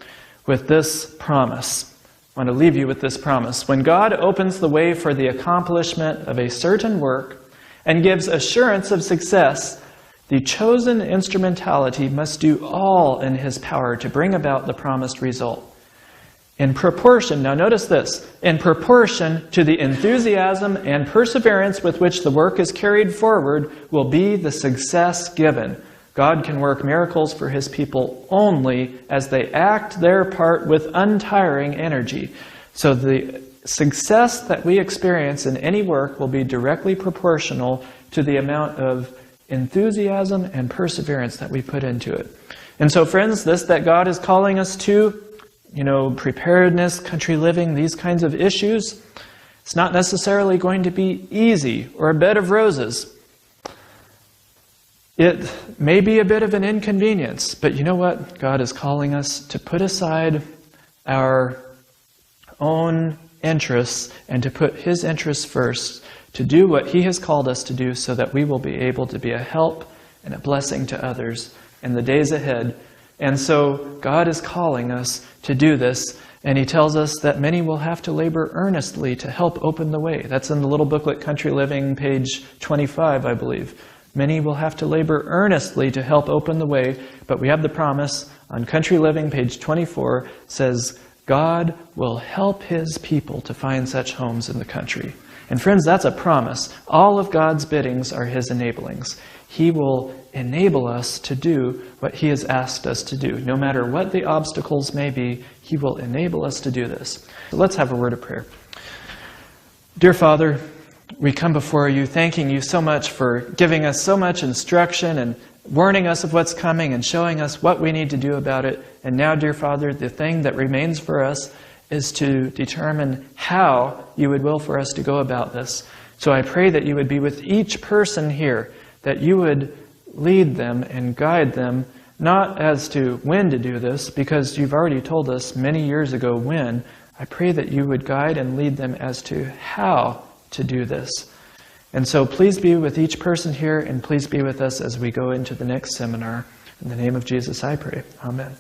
with this promise. I want to leave you with this promise. When God opens the way for the accomplishment of a certain work and gives assurance of success, the chosen instrumentality must do all in His power to bring about the promised result. In proportion, now notice this, in proportion to the enthusiasm and perseverance with which the work is carried forward will be the success given. God can work miracles for His people only as they act their part with untiring energy. So the success that we experience in any work will be directly proportional to the amount of enthusiasm and perseverance that we put into it. And so, friends, this that God is calling us to, preparedness, country living, these kinds of issues, it's not necessarily going to be easy or a bed of roses. It may be a bit of an inconvenience, but you know what? God is calling us to put aside our own interests and to put His interests first, to do what He has called us to do so that we will be able to be a help and a blessing to others in the days ahead. And so God is calling us to do this, and He tells us that many will have to labor earnestly to help open the way. That's in the little booklet, Country Living, page 25, I believe. Many will have to labor earnestly to help open the way, but we have the promise on Country Living, page 24, says, God will help His people to find such homes in the country. And friends, that's a promise. All of God's biddings are His enablings. He will enable us to do what He has asked us to do. No matter what the obstacles may be, He will enable us to do this. So let's have a word of prayer. Dear Father, we come before You thanking You so much for giving us so much instruction and warning us of what's coming and showing us what we need to do about it. And now, dear Father, the thing that remains for us is to determine how You would will for us to go about this. So I pray that You would be with each person here, that you would lead them and guide them, not as to when to do this, because you've already told us many years ago when. I pray that you would guide and lead them as to how to do this. And so please be with each person here, and please be with us as we go into the next seminar. In the name of Jesus I pray. Amen.